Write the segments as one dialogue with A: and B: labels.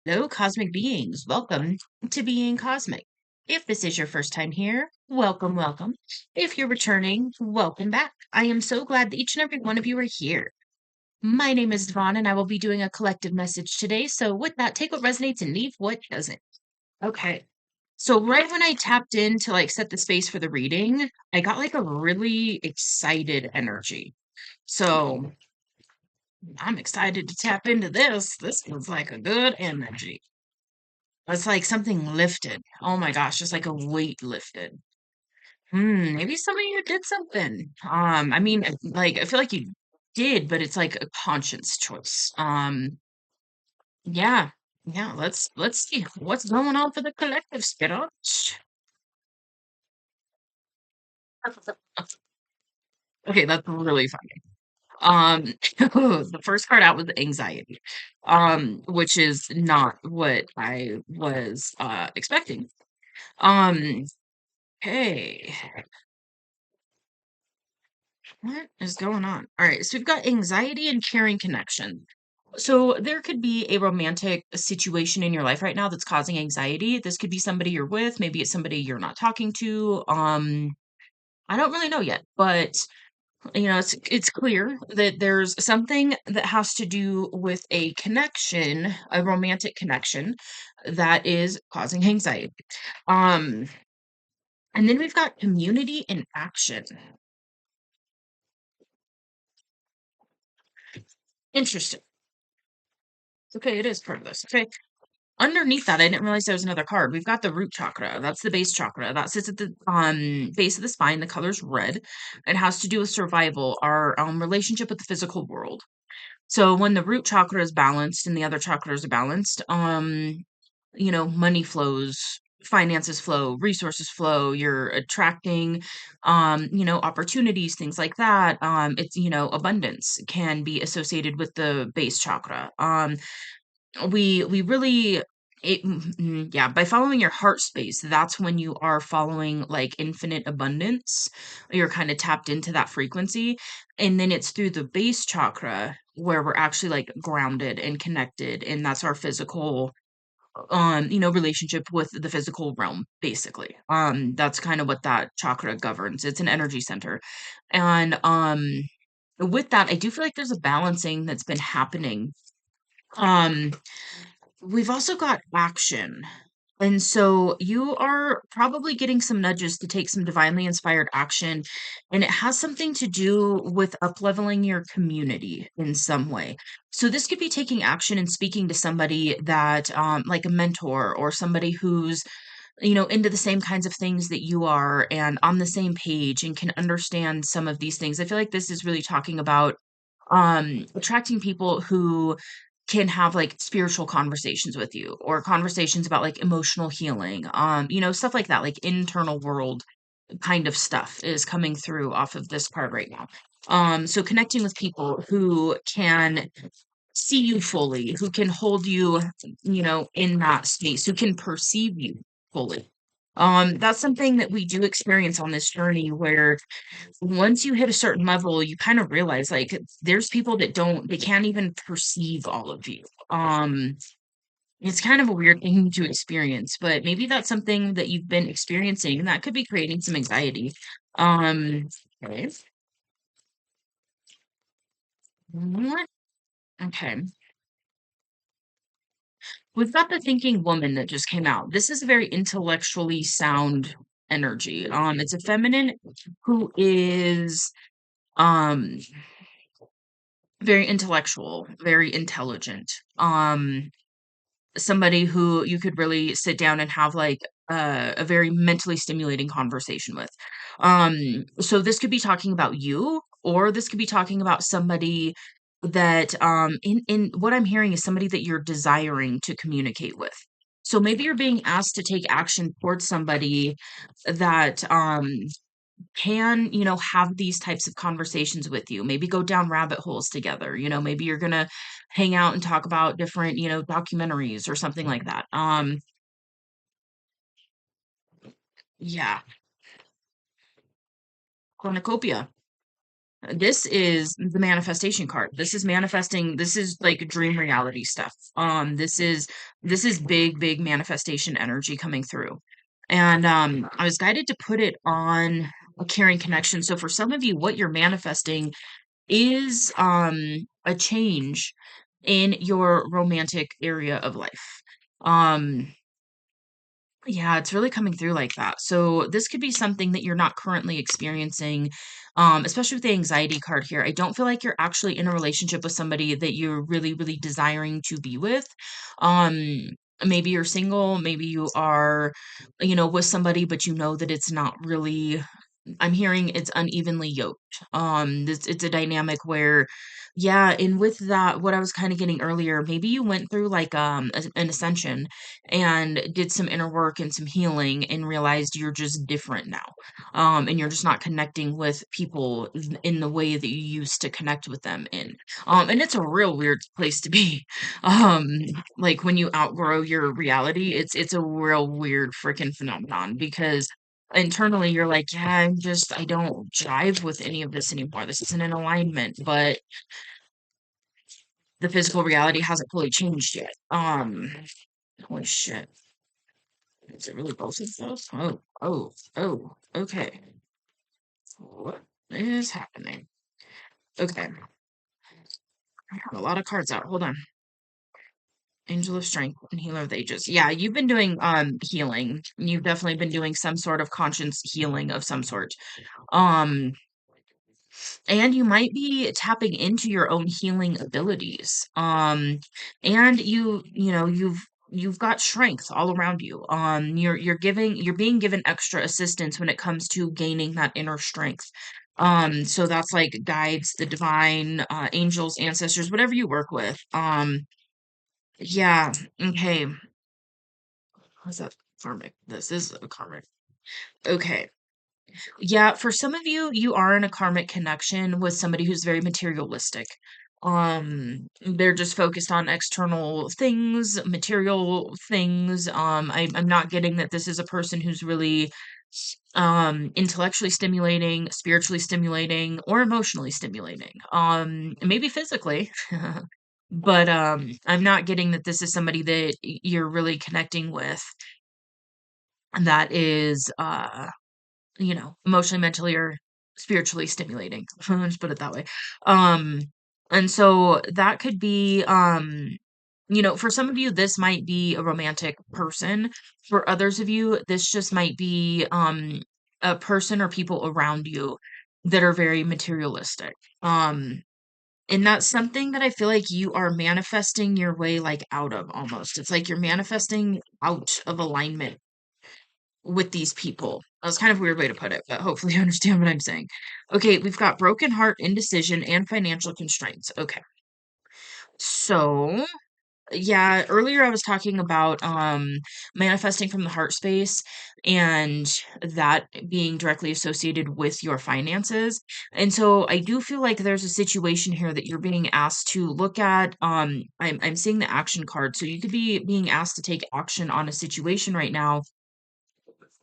A: Hello, cosmic beings. Welcome to Being Cosmic. If this is your first time here, welcome, welcome. If you're returning, welcome back. I am so glad that each and every one of you are here. My name is Devon, and I will be doing a collective message today. So, with that, take what resonates and leave what doesn't. Okay. So, right when I tapped in to set the space for the reading, I got a really excited energy. So, I'm excited to tap into this. This was like a good energy. It's like something lifted. Oh my gosh, just like a weight lifted. Maybe some of you did something. I feel like you did, but it's like a conscious choice. Yeah, yeah. Let's see what's going on for the collective, Skittle. Okay, that's really funny. The first card out was anxiety, which is not what I was expecting. Um, hey. What is going on? All right, so we've got anxiety and caring connection. So there could be a romantic situation in your life right now that's causing anxiety. This could be somebody you're with, maybe it's somebody you're not talking to. I don't really know yet, but it's clear that there's something that has to do with a connection, a romantic connection that is causing anxiety. Um, and then we've got community and action. Interesting. Okay, it is part of this. Okay. Underneath that, I didn't realize there was another card. We've got the root chakra. That's the base chakra. That sits at the base of the spine. The color's red. It has to do with survival, our relationship with the physical world. So when the root chakra is balanced and the other chakras are balanced, money flows, finances flow, resources flow, you're attracting opportunities, things like that. It's abundance can be associated with the base chakra. We really yeah, by following your heart space, that's when you are following like infinite abundance. You're kind of tapped into that frequency. And then it's through the base chakra where we're actually like grounded and connected. And that's our physical relationship with the physical realm, basically. That's kind of what that chakra governs. It's an energy center. And with that, I do feel like there's a balancing that's been happening. Um We've also got action. And so you are probably getting some nudges to take some divinely inspired action. And it has something to do with upleveling your community in some way. So this could be taking action and speaking to somebody that, like a mentor or somebody who's, into the same kinds of things that you are and on the same page and can understand some of these things. I feel like this is really talking about attracting people who can have like spiritual conversations with you or conversations about like emotional healing, stuff like that, like internal world kind of stuff is coming through off of this card right now. So connecting with people who can see you fully, who can hold you, in that space, who can perceive you fully. That's something that we do experience on this journey where once you hit a certain level, you kind of realize like there's people that they can't even perceive all of you. It's kind of a weird thing to experience, but maybe that's something that you've been experiencing and that could be creating some anxiety. Okay. What? Okay. We've got the thinking woman that just came out. This is a very intellectually sound energy. It's a feminine who is um very intellectual, very intelligent. Somebody who you could really sit down and have like a very mentally stimulating conversation with. So this could be talking about you, or this could be talking about somebody that in what I'm hearing is somebody that you're desiring to communicate with. So maybe you're being asked to take action towards somebody that can, have these types of conversations with you. Maybe go down rabbit holes together. Maybe you're gonna hang out and talk about different, documentaries or something like that. Yeah, cornucopia. This is the manifestation card. This is manifesting. This is like dream reality stuff. This is big, big manifestation energy coming through. And I was guided to put it on a caring connection. So for some of you, what you're manifesting is a change in your romantic area of life. Um yeah, it's really coming through like that. So this could be something that you're not currently experiencing, especially with the anxiety card here. I don't feel like you're actually in a relationship with somebody that you're really, really desiring to be with. Um, maybe you're single, maybe you are, with somebody, but you know that it's not really. I'm hearing it's unevenly yoked. It's a dynamic where, yeah, and with that, what I was kind of getting earlier, maybe you went through like an ascension and did some inner work and some healing and realized you're just different now. And you're just not connecting with people in the way that you used to connect with them in. And it's a real weird place to be. Um, like when you outgrow your reality, it's a real weird freaking phenomenon because internally you're like, yeah, I don't jive with any of this anymore. This isn't in alignment, but the physical reality hasn't fully changed yet. Holy shit. Is it really both of those? Oh, okay. What is happening? Okay. I have a lot of cards out. Hold on. Angel of Strength and Healer of the Ages. Yeah, you've been doing healing. You've definitely been doing some sort of conscious healing of some sort. Um and you might be tapping into your own healing abilities. And you've got strength all around you. You're being given extra assistance when it comes to gaining that inner strength. So that's like guides, the divine, angels, ancestors, whatever you work with. Yeah, okay. What's that? Karmic. This is a karmic. Okay. Yeah, for some of you, you are in a karmic connection with somebody who's very materialistic. They're just focused on external things, material things. I'm not getting that this is a person who's really intellectually stimulating, spiritually stimulating, or emotionally stimulating. Maybe physically. But I'm not getting that this is somebody that you're really connecting with that is emotionally, mentally, or spiritually stimulating. Let's put it that way. Um, and so that could be, for some of you, this might be a romantic person. For others of you, this just might be a person or people around you that are very materialistic. And that's something that I feel like you are manifesting your way like out of almost. It's like you're manifesting out of alignment with these people. That's kind of a weird way to put it, but hopefully you understand what I'm saying. Okay, we've got broken heart, indecision, and financial constraints. Okay. So, yeah, earlier I was talking about manifesting from the heart space and that being directly associated with your finances. And so I do feel like there's a situation here that you're being asked to look at. I'm seeing the action card. So you could be being asked to take action on a situation right now.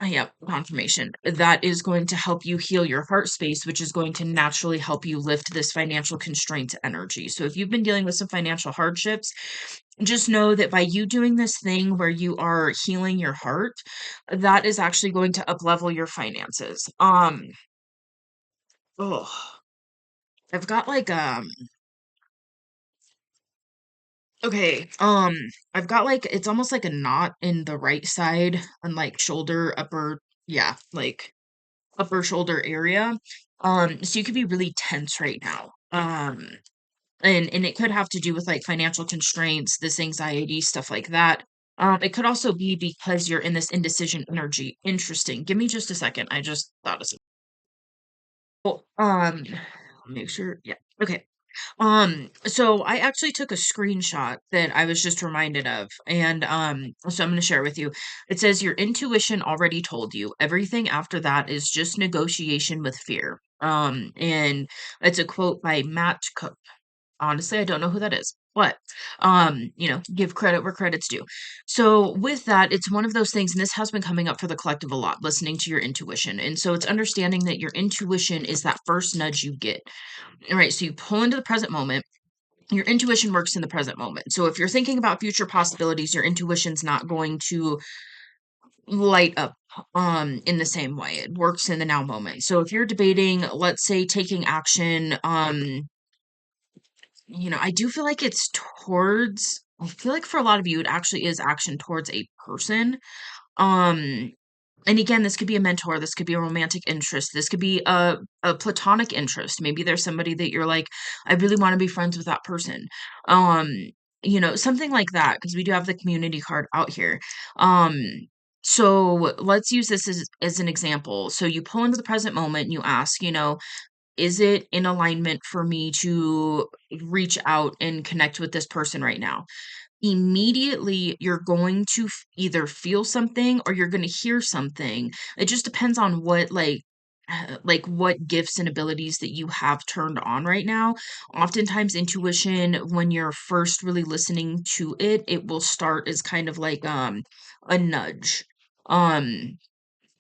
A: Yep, confirmation. That is going to help you heal your heart space, which is going to naturally help you lift this financial constraint energy. So if you've been dealing with some financial hardships, just know that by you doing this thing where you are healing your heart, that is actually going to uplevel your finances. Oh, I've got like okay, I've got like it's almost like a knot in the right side and like shoulder, upper, yeah, like upper shoulder area. So you could be really tense right now. And it could have to do with like financial constraints, this anxiety, stuff like that. It could also be because you're in this indecision energy. Interesting. Give me just a second. I just thought of something. Well, make sure. Yeah. Okay. So I actually took a screenshot that I was just reminded of, and so I'm going to share it with you. It says your intuition already told you. Everything after that is just negotiation with fear. And it's a quote by Matt Cook. Honestly, I don't know who that is. But, give credit where credit's due. So with that, it's one of those things, and this has been coming up for the collective a lot, listening to your intuition. And so it's understanding that your intuition is that first nudge you get. All right. So you pull into the present moment. Your intuition works in the present moment. So if you're thinking about future possibilities, your intuition's not going to light up in the same way. It works in the now moment. So if you're debating, let's say, taking action, I do feel like I feel like for a lot of you, it actually is action towards a person. Um, and again, this could be a mentor, this could be a romantic interest, this could be a platonic interest. Maybe there's somebody that you're like, I really want to be friends with that person. Um, something like that, because we do have the community card out here. Um, so let's use this as an example. So you pull into the present moment and you ask, is it in alignment for me to reach out and connect with this person right now? Immediately, you're going to either feel something or you're going to hear something. It just depends on what, like what gifts and abilities that you have turned on right now. Oftentimes, intuition, when you're first really listening to it, it will start as kind of like a nudge. Um,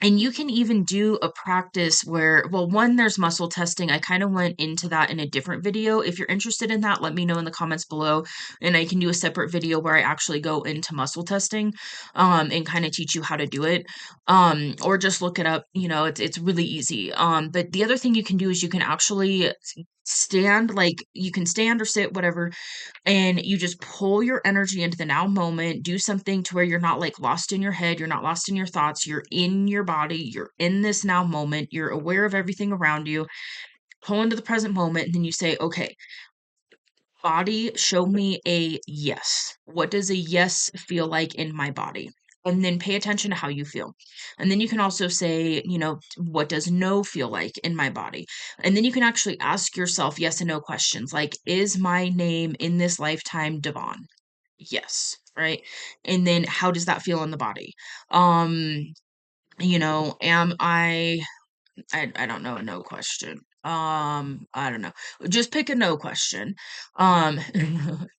A: and you can even do a practice where, well, one, there's muscle testing. I kind of went into that in a different video. If you're interested in that, let me know in the comments below, and I can do a separate video where I actually go into muscle testing, and kind of teach you how to do it. Or just look it up. It's really easy. But the other thing you can do is you can actually stand, like you can stand or sit, whatever, and you just pull your energy into the now moment. Do something to where you're not like lost in your head, you're not lost in your thoughts, you're in your body, you're in this now moment, you're aware of everything around you. Pull into the present moment, and then you say, okay, body, show me a yes. What does a yes feel like in my body? And then pay attention to how you feel. And then you can also say, what does no feel like in my body? And then you can actually ask yourself yes and no questions like, is my name in this lifetime Devon? Yes. Right. And then how does that feel in the body? Um, am I don't know a no question. I don't know. Just pick a no question. Um,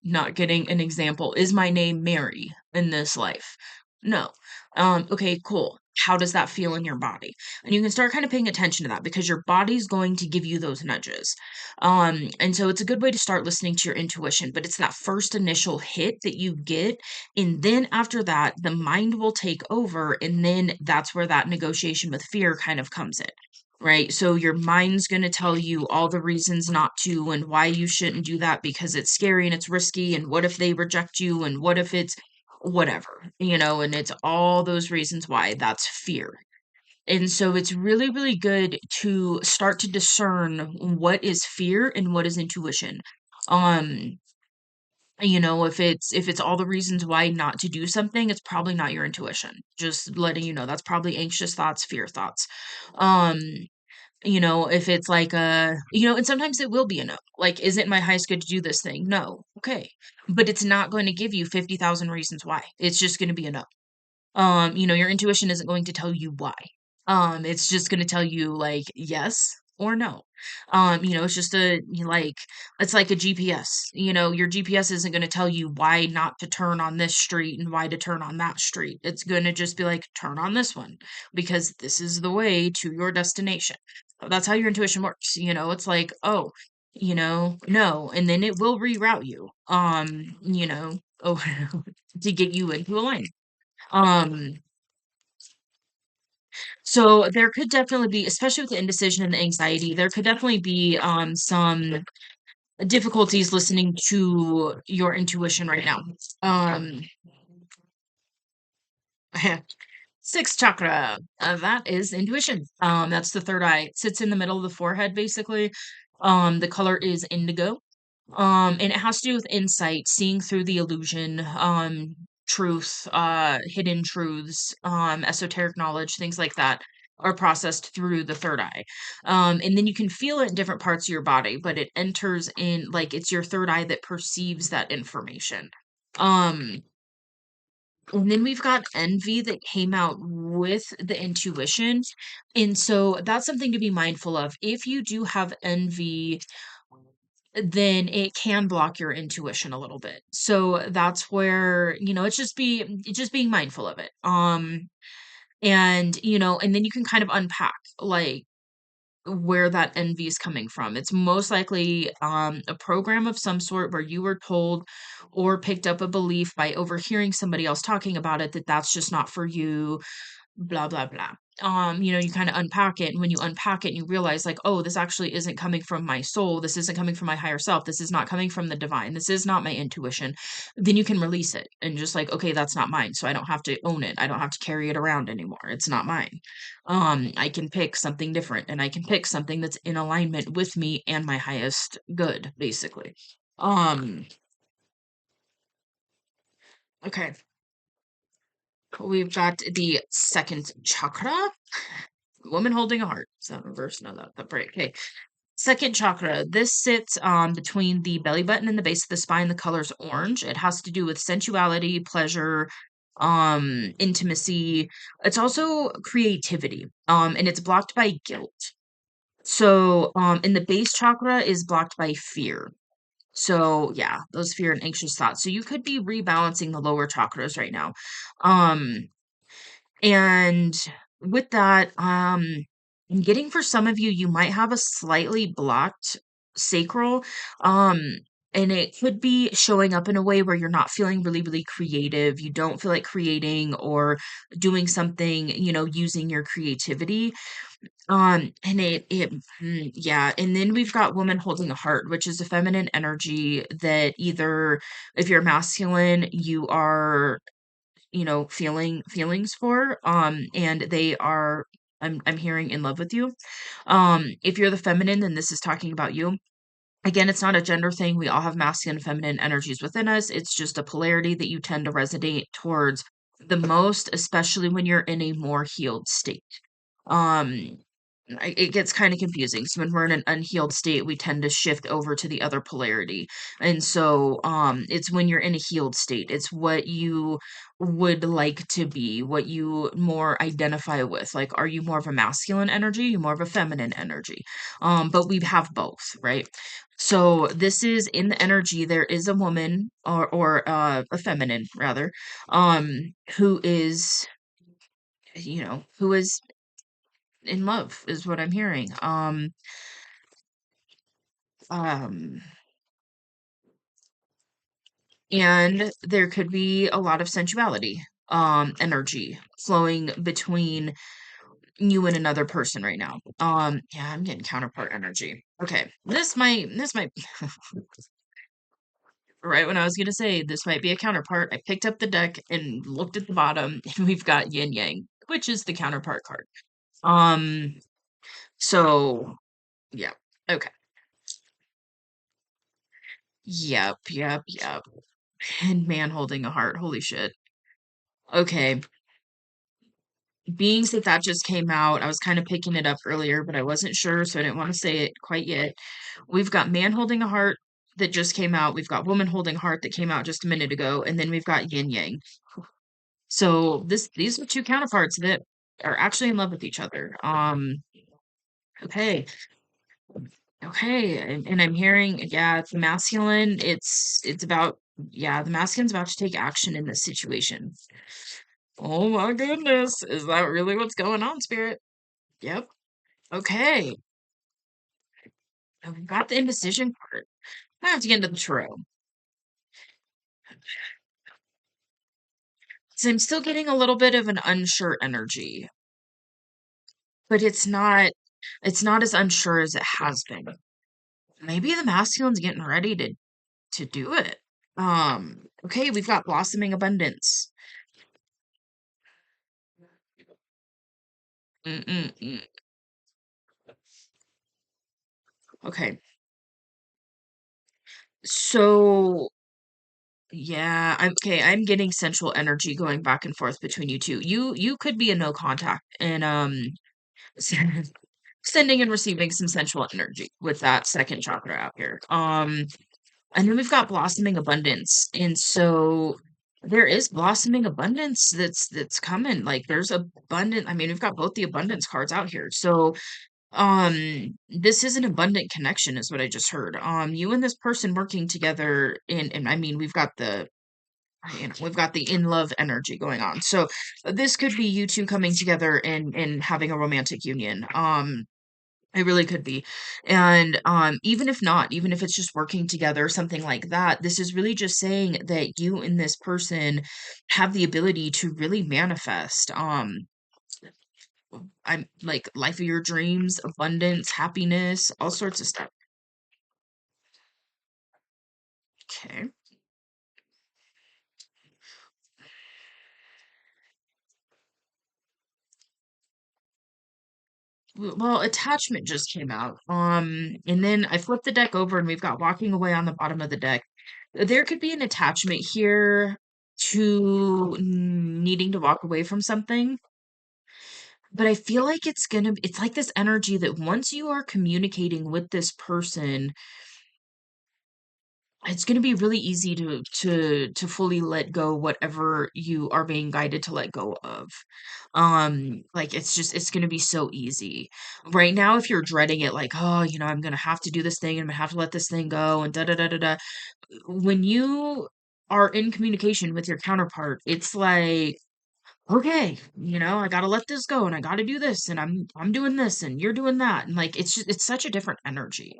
A: not getting an example. Is my name Mary in this life? No. Okay, cool. How does that feel in your body? And you can start kind of paying attention to that because your body's going to give you those nudges. And so it's a good way to start listening to your intuition, but it's that first initial hit that you get. And then after that, the mind will take over. And then that's where that negotiation with fear kind of comes in. Right? So your mind's going to tell you all the reasons not to and why you shouldn't do that because it's scary and it's risky. And what if they reject you? And what if it's whatever, and it's all those reasons why. That's fear. And so it's really, really good to start to discern what is fear and what is intuition. Um, if it's all the reasons why not to do something, it's probably not your intuition. Just letting you know, that's probably anxious thoughts, fear thoughts. Um, if it's like and sometimes it will be a no. Like, is it my highest good to do this thing? No. Okay. But it's not going to give you 50,000 reasons why. It's just going to be a no. Your intuition isn't going to tell you why. It's just going to tell you like yes or no. It's just it's like a GPS. Your GPS isn't going to tell you why not to turn on this street and why to turn on that street. It's going to just be like, turn on this one because this is the way to your destination. That's how your intuition works. It's like, oh, no, and then it will reroute you. Oh, to get you into a lane. Um, so there could definitely be, especially with the indecision and the anxiety, there could definitely be some difficulties listening to your intuition right now. Um, sixth chakra, that is intuition. That's the third eye. It sits in the middle of the forehead, basically. The color is indigo. And it has to do with insight, seeing through the illusion, truth, hidden truths, esoteric knowledge, things like that are processed through the third eye. And then you can feel it in different parts of your body, but it enters in like it's your third eye that perceives that information. Um, and then we've got envy that came out with the intuition. And so that's something to be mindful of. If you do have envy, then it can block your intuition a little bit. So that's where, it's just being mindful of it. And and then you can kind of unpack like where that envy is coming from. It's most likely a program of some sort where you were told or picked up a belief by overhearing somebody else talking about it that that's just not for you, blah blah blah. You kind of unpack it, and when you unpack it and you realize like, oh, this actually isn't coming from my soul, this isn't coming from my higher self, this is not coming from the divine, this is not my intuition, then you can release it and just like, okay, that's not mine, so I don't have to own it, I don't have to carry it around anymore, it's not mine. I can pick something different, and I can pick something that's in alignment with me and my highest good, basically. um okay, we've got the second chakra. Woman holding a heart. So reverse, no, that break. Okay. Second chakra. This sits between the belly button and the base of the spine. The color's orange. It has to do with sensuality, pleasure, intimacy. It's also creativity. And it's blocked by guilt. So, and the base chakra is blocked by fear. So yeah, those fear and anxious thoughts. So you could be rebalancing the lower chakras right now. Um, and with that, I'm getting for some of you, you might have a slightly blocked sacral. Um, and it could be showing up in a way where you're not feeling really, really creative. You don't feel like creating or doing something, using your creativity. And yeah. And then we've got woman holding a heart, which is a feminine energy that either if you're masculine, you are feeling feelings for, and they are, I'm hearing, in love with you. If you're the feminine, then this is talking about you. Again, it's not a gender thing. We all have masculine and feminine energies within us. It's just a polarity that you tend to resonate towards the most, especially when you're in a more healed state. Um, it gets kind of confusing. So when we're in an unhealed state, we tend to shift over to the other polarity. And so it's when you're in a healed state, it's what you would like to be, what you more identify with. Like, are you more of a masculine energy? You more of a feminine energy? But we have both, right? So this is in the energy. There is a woman, or a feminine rather, who is, who is in love, is what I'm hearing. Um, and there could be a lot of sensuality, energy flowing between you and another person right now. Yeah, I'm getting counterpart energy. Okay, this might right when I was gonna say this might be a counterpart, I picked up the deck and looked at the bottom, and we've got yin yang, which is the counterpart card. Um, so yeah, okay. Yep. And man holding a heart. Holy shit. Okay. Being that just came out, I was kind of picking it up earlier, but I wasn't sure, so I didn't want to say it quite yet. We've got man holding a heart that just came out. We've got woman holding heart that came out just a minute ago, and then we've got yin yang. So these are two counterparts that are actually in love with each other. Okay. Okay. And I'm hearing, yeah, it's masculine. It's about, yeah, the masculine's about to take action in this situation. Oh my goodness. Is that really what's going on, Spirit? Yep. Okay. I've got the indecision card. I have to get into the tarot. So I'm still getting a little bit of an unsure energy, but it's not as unsure as it has been. Maybe the masculine's getting ready to do it. Okay, we've got blossoming abundance. Mm-mm-mm. Okay. So yeah, I'm getting sensual energy going back and forth between you two. You could be a no contact, and sending and receiving some sensual energy with that second chakra out here. And then we've got blossoming abundance. And so there is blossoming abundance that's coming. Like there's abundant, I mean, we've got both the abundance cards out here. So This is an abundant connection is what I just heard. You and this person working together and I mean, we've got the in love energy going on. So this could be you two coming together and having a romantic union. It really could be. And even if not, even if it's just working together, something like that, this is really just saying that you and this person have the ability to really manifest I'm like life of your dreams, abundance, happiness, all sorts of stuff. Okay. Well, attachment just came out. And then I flipped the deck over and we've got walking away on the bottom of the deck. There could be an attachment here to needing to walk away from something, but I feel like it's like this energy that once you are communicating with this person, it's gonna be really easy to fully let go whatever you are being guided to let go of. Like it's gonna be so easy. Right now, if you're dreading it, like, oh, I'm gonna have to do this thing and I'm gonna have to let this thing go and da da da da da. When you are in communication with your counterpart, it's like okay, I gotta let this go and I gotta do this and I'm doing this and you're doing that. And like it's such a different energy.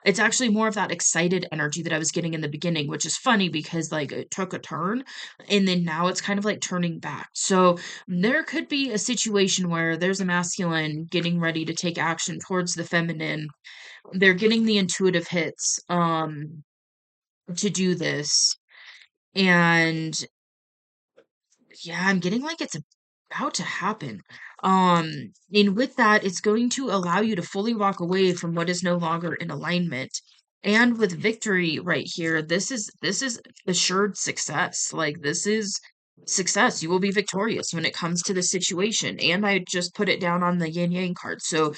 A: It's actually more of that excited energy that I was getting in the beginning, which is funny because like it took a turn and then now it's kind of like turning back. So there could be a situation where there's a masculine getting ready to take action towards the feminine. They're getting the intuitive hits to do this. And yeah, I'm getting like it's about to happen. And with that, it's going to allow you to fully walk away from what is no longer in alignment. And with victory right here, this is assured success. Like this is success. You will be victorious when it comes to the situation. And I just put it down on the yin yang card. So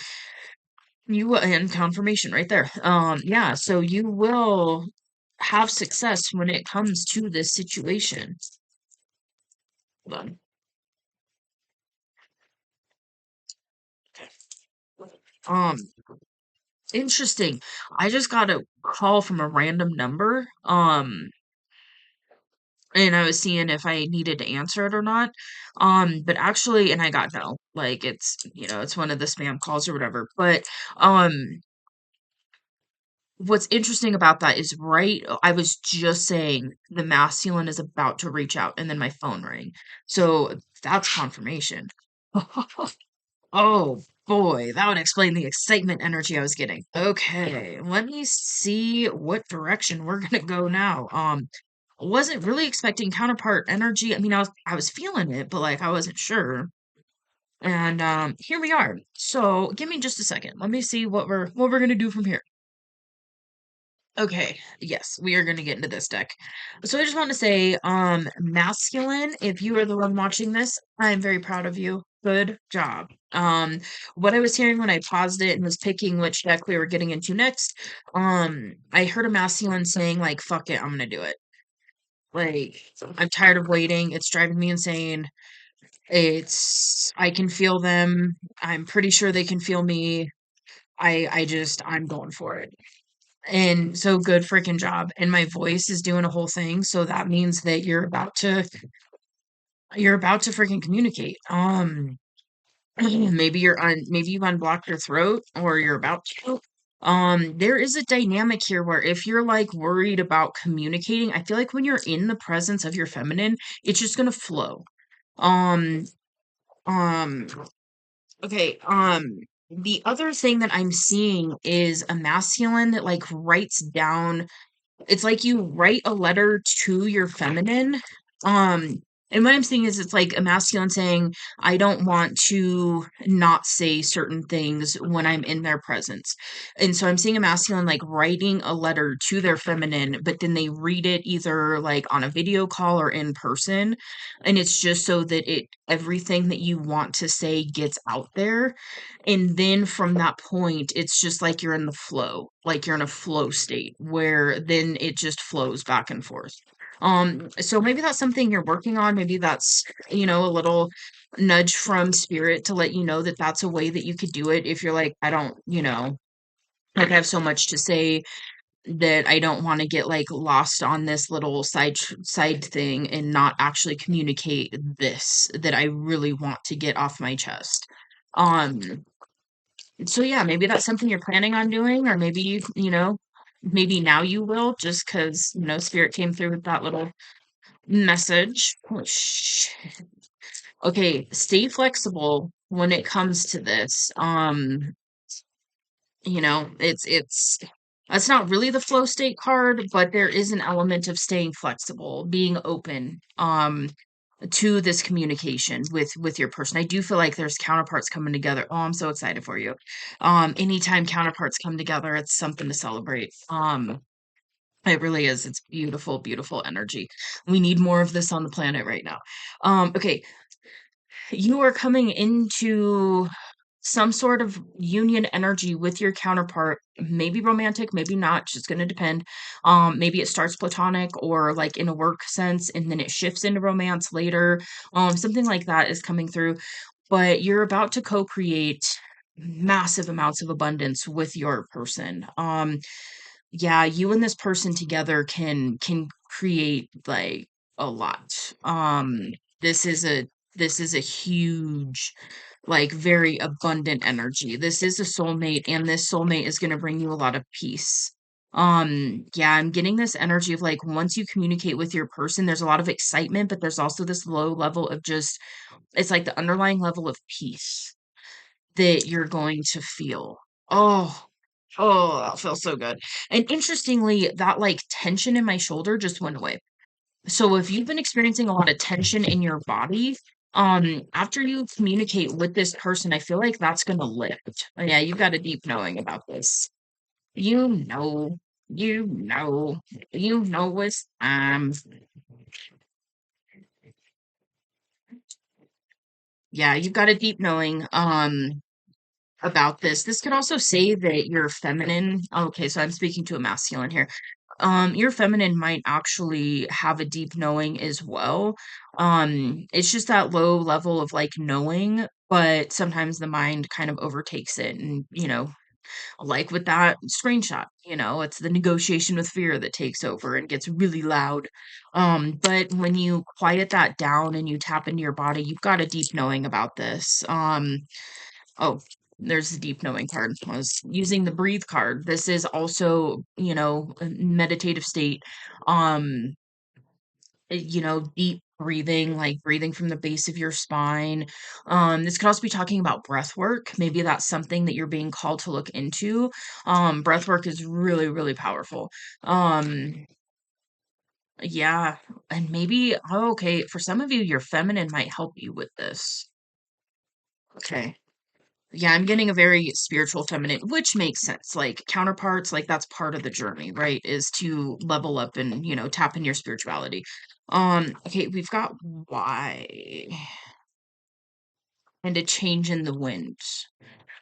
A: and confirmation right there. Yeah, so you will have success when it comes to this situation. Hold on. Um, Interesting. I just got a call from a random number, and I was seeing if I needed to answer it or not. But actually, and I got no, like it's one of the spam calls or whatever. But um, what's interesting about that is I was just saying the masculine is about to reach out, and then my phone rang. So that's confirmation. Oh boy, that would explain the excitement energy I was getting. Okay, let me see what direction we're gonna go now. Wasn't really expecting counterpart energy. I mean, I was feeling it, but like I wasn't sure. And here we are. So give me just a second. Let me see what we're gonna do from here. Okay, yes, we are going to get into this deck. So I just want to say, masculine, if you are the one watching this, I'm very proud of you. Good job. What I was hearing when I paused it and was picking which deck we were getting into next, I heard a masculine saying like, fuck it, I'm gonna do it. Like, I'm tired of waiting. It's driving me insane. I can feel them. I'm pretty sure they can feel me. I'm going for it. And so good freaking job. And my voice is doing a whole thing. So that means that you're about to freaking communicate. Maybe you've unblocked your throat or you're about to. There is a dynamic here where if you're like worried about communicating, I feel like when you're in the presence of your feminine, it's just gonna flow. Um, um, okay, the other thing that I'm seeing is a masculine that like writes down it's like you write a letter to your feminine. Um, and what I'm seeing is it's like a masculine saying, I don't want to not say certain things when I'm in their presence. And so I'm seeing a masculine like writing a letter to their feminine, but then they read it either like on a video call or in person. And it's just so that everything that you want to say gets out there. And then from that point, it's just like you're in the flow, like you're in a flow state where then it just flows back and forth. So maybe that's something you're working on. Maybe that's, a little nudge from spirit to let you know that that's a way that you could do it if you're like, I don't, like I have so much to say that I don't want to get like lost on this little side thing and not actually communicate this that I really want to get off my chest. Um, so yeah, maybe that's something you're planning on doing, or maybe maybe now you will, just because spirit came through with that little message. Okay, stay flexible when it comes to this. It's that's not really the flow state card, but there is an element of staying flexible, being open to this communication with your person. I do feel like there's counterparts coming together. Oh, I'm so excited for you. Anytime counterparts come together, it's something to celebrate. It really is. It's beautiful, beautiful energy. We need more of this on the planet right now. Okay, you are coming into some sort of union energy with your counterpart, maybe romantic, maybe not, just going to depend. Maybe it starts platonic or like in a work sense and then it shifts into romance later. Something like that is coming through, but you're about to co-create massive amounts of abundance with your person. Yeah, you and this person together can create like a lot. This is a this is a huge, like very abundant energy. This is a soulmate, and this soulmate is going to bring you a lot of peace. Yeah, I'm getting this energy of like once you communicate with your person, there's a lot of excitement, but there's also this low level of just it's like the underlying level of peace that you're going to feel. Oh, oh, that feels so good. And interestingly, that like tension in my shoulder just went away. So if you've been experiencing a lot of tension in your body, after you communicate with this person, I feel like that's gonna lift. Yeah, you've got a deep knowing about this. You know, you know, you know it's yeah, you've got a deep knowing. About this. This could also say that you're feminine. Okay, so I'm speaking to a masculine here. Your feminine might actually have a deep knowing as well. It's just that low level of like knowing, but sometimes the mind kind of overtakes it and, like with that screenshot, it's the negotiation with fear that takes over and gets really loud. But when you quiet that down and you tap into your body, you've got a deep knowing about this. Oh, there's the deep knowing card. I was using the breathe card. This is also, a meditative state. Um, deep breathing, like breathing from the base of your spine. This could also be talking about breath work. Maybe that's something that you're being called to look into. Breath work is really, really powerful. Um, yeah, and maybe, oh, okay, for some of you, your feminine might help you with this. Okay. Yeah, I'm getting a very spiritual feminine, which makes sense. Like counterparts, like that's part of the journey, right? Is to level up and, tap in your spirituality. Okay, we've got why and a change in the wind.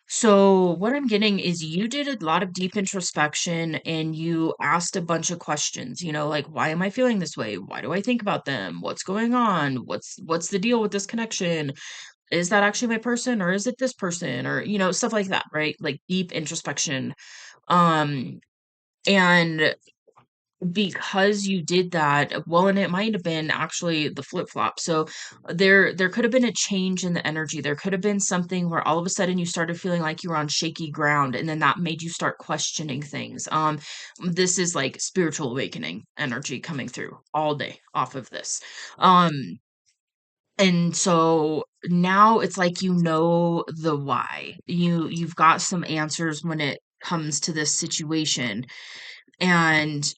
A: So what I'm getting is you did a lot of deep introspection and you asked a bunch of questions, like why am I feeling this way? Why do I think about them? What's going on? What's the deal with this connection? Is that actually my person or is it this person or stuff like that, right? Like deep introspection. um and because you did that, well, and it might have been actually the flip-flop. So there could have been a change in the energy. There could have been something where all of a sudden you started feeling like you were on shaky ground and then that made you start questioning things. This is like spiritual awakening energy coming through all day off of this. um and so now it's like the why. You've got some answers when it comes to this situation, and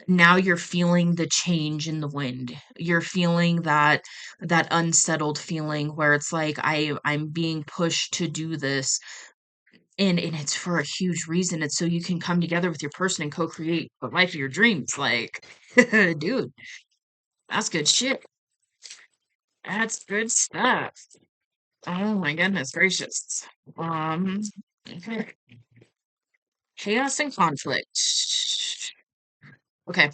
A: now you're feeling the change in the wind. You're feeling that unsettled feeling where it's like I'm being pushed to do this, and it's for a huge reason. It's so you can come together with your person and co-create the life of your dreams. Like, dude, that's good shit. That's good stuff. Oh my goodness gracious. Um, okay. Chaos and conflict. Okay.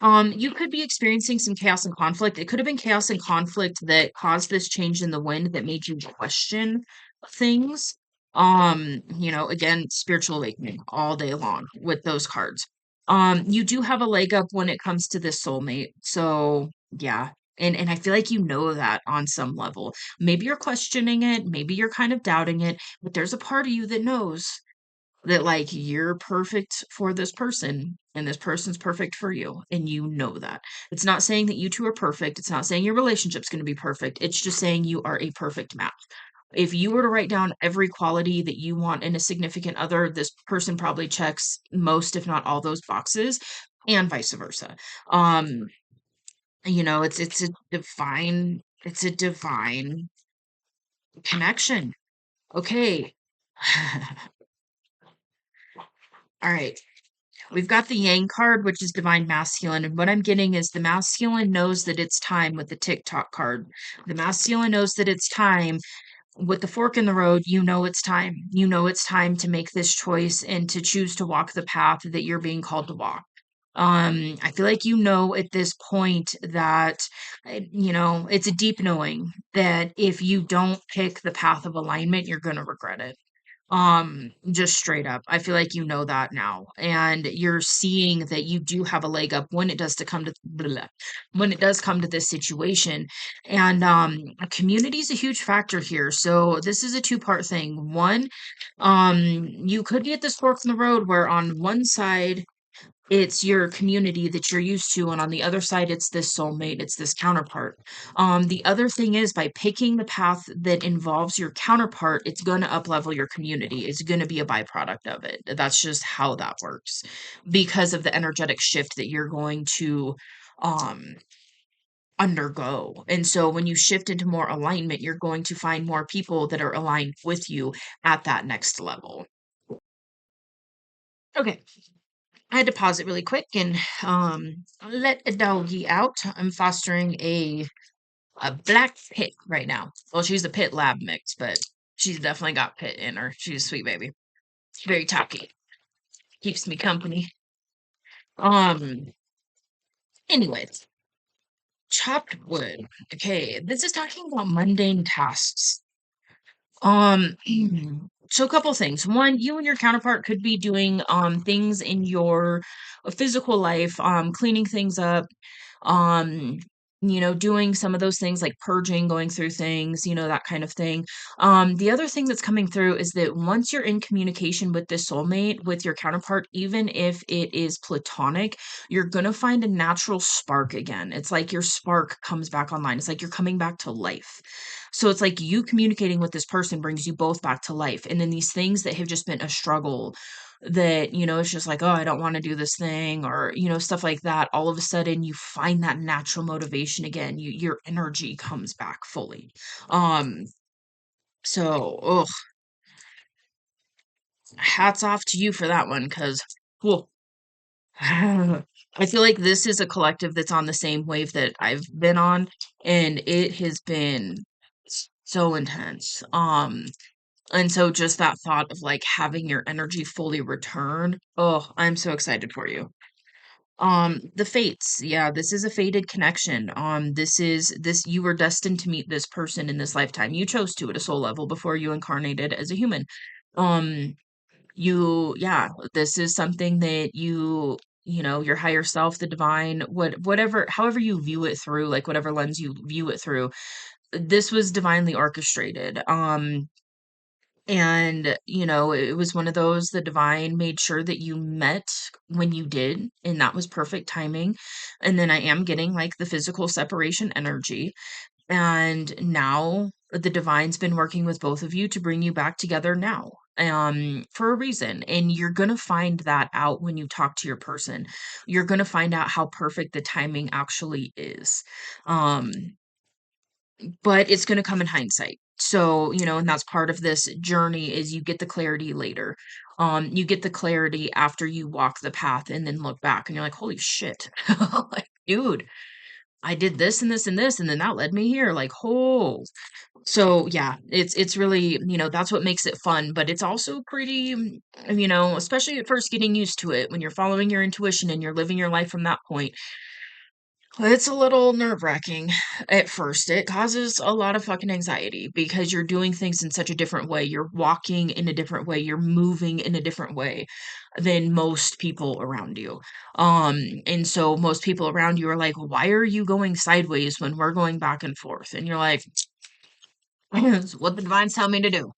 A: You could be experiencing some chaos and conflict. It could have been chaos and conflict that caused this change in the wind that made you question things. Again, spiritual awakening all day long with those cards. You do have a leg up when it comes to this soulmate. So yeah. And I feel like you know that on some level. Maybe you're questioning it, maybe you're kind of doubting it, but there's a part of you that knows that like you're perfect for this person and this person's perfect for you and you know that. It's not saying that you two are perfect. It's not saying your relationship's going to be perfect. It's just saying you are a perfect match. If you were to write down every quality that you want in a significant other, this person probably checks most if not all those boxes and vice versa. Um it's a divine connection. Okay. All right. We've got the Yang card, which is divine masculine. And what I'm getting is the masculine knows that it's time with the TikTok card. The masculine knows that it's time with the fork in the road. You know it's time. You know it's time to make this choice and to choose to walk the path that you're being called to walk. I feel like you know at this point that, it's a deep knowing that if you don't pick the path of alignment, you're going to regret it. Just straight up. I feel like you know that now. And you're seeing that you do have a leg up when it does to come to when it does come to this situation. And community is a huge factor here. So this is a two-part thing. One, you could be at this fork in the road where on one side it's your community that you're used to, and on the other side it's this soulmate, it's this counterpart. The other thing is by picking the path that involves your counterpart, it's going to up level your community. It's going to be a byproduct of it. That's just how that works because of the energetic shift that you're going to um undergo. And so when you shift into more alignment, you're going to find more people that are aligned with you at that next level. Okay. I had to pause it really quick and let a doggy out. I'm fostering a black pit right now. Well, she's a pit lab mix, but she's definitely got pit in her. She's a sweet baby. Very talky. Keeps me company. Um. Anyways, chopped wood. Okay, this is talking about mundane tasks. Um, so a couple things. One, you and your counterpart could be doing things in your physical life, cleaning things up, um doing some of those things like purging, going through things, that kind of thing. The other thing that's coming through is that once you're in communication with this soulmate, with your counterpart, even if it is platonic, you're going to find a natural spark again. It's like your spark comes back online. It's like you're coming back to life. So it's like you communicating with this person brings you both back to life, and then these things that have just been a struggle, that it's just like, oh, I don't want to do this thing, or stuff like that, all of a sudden you find that natural motivation again. Your energy comes back fully. um so hats off to you for that one, because cool. I feel like this is a collective that's on the same wave that I've been on, and it has been so intense. And so just that thought of like having your energy fully return, oh, I'm so excited for you. The fates. Yeah, this is a fated connection. This you were destined to meet this person in this lifetime. You chose to at a soul level before you incarnated as a human. Um, yeah, this is something that your higher self, the divine, whatever, however you view it through, like whatever lens you view it through, this was divinely orchestrated. And, it was one of those, the divine made sure that you met when you did, and that was perfect timing. And then I am getting like the physical separation energy. And now the divine's been working with both of you to bring you back together now, for a reason. And you're going to find that out when you talk to your person. You're going to find out how perfect the timing actually is. Um, but it's gonna come in hindsight. So, and that's part of this journey is you get the clarity later. You get the clarity after you walk the path and then look back and you're like, holy shit. Like, dude, I did this and this and this, and then that led me here. Like, oh. So yeah, it's really, that's what makes it fun, but it's also pretty, especially at first getting used to it when you're following your intuition and you're living your life from that point. It's a little nerve-wracking at first. It causes a lot of fucking anxiety because you're doing things in such a different way. You're walking in a different way. You're moving in a different way than most people around you. And so most people around you are like, "Why are you going sideways when we're going back and forth?" And you're like, "It's what the divines tell me to do."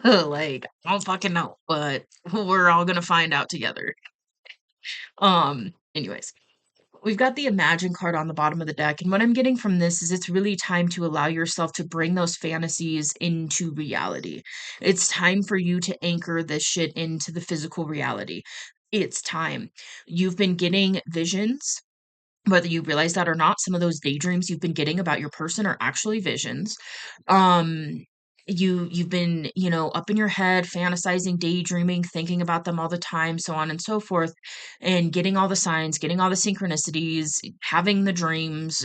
A: Like, I don't fucking know, but we're all gonna find out together. Anyways. We've got the Imagine card on the bottom of the deck, and what I'm getting from this is it's really time to allow yourself to bring those fantasies into reality. It's time for you to anchor this shit into the physical reality. It's time. You've been getting visions, whether you realize that or not. Some of those daydreams you've been getting about your person are actually visions. um you've been, up in your head fantasizing, daydreaming, thinking about them all the time, so on and so forth, and getting all the signs, getting all the synchronicities, having the dreams,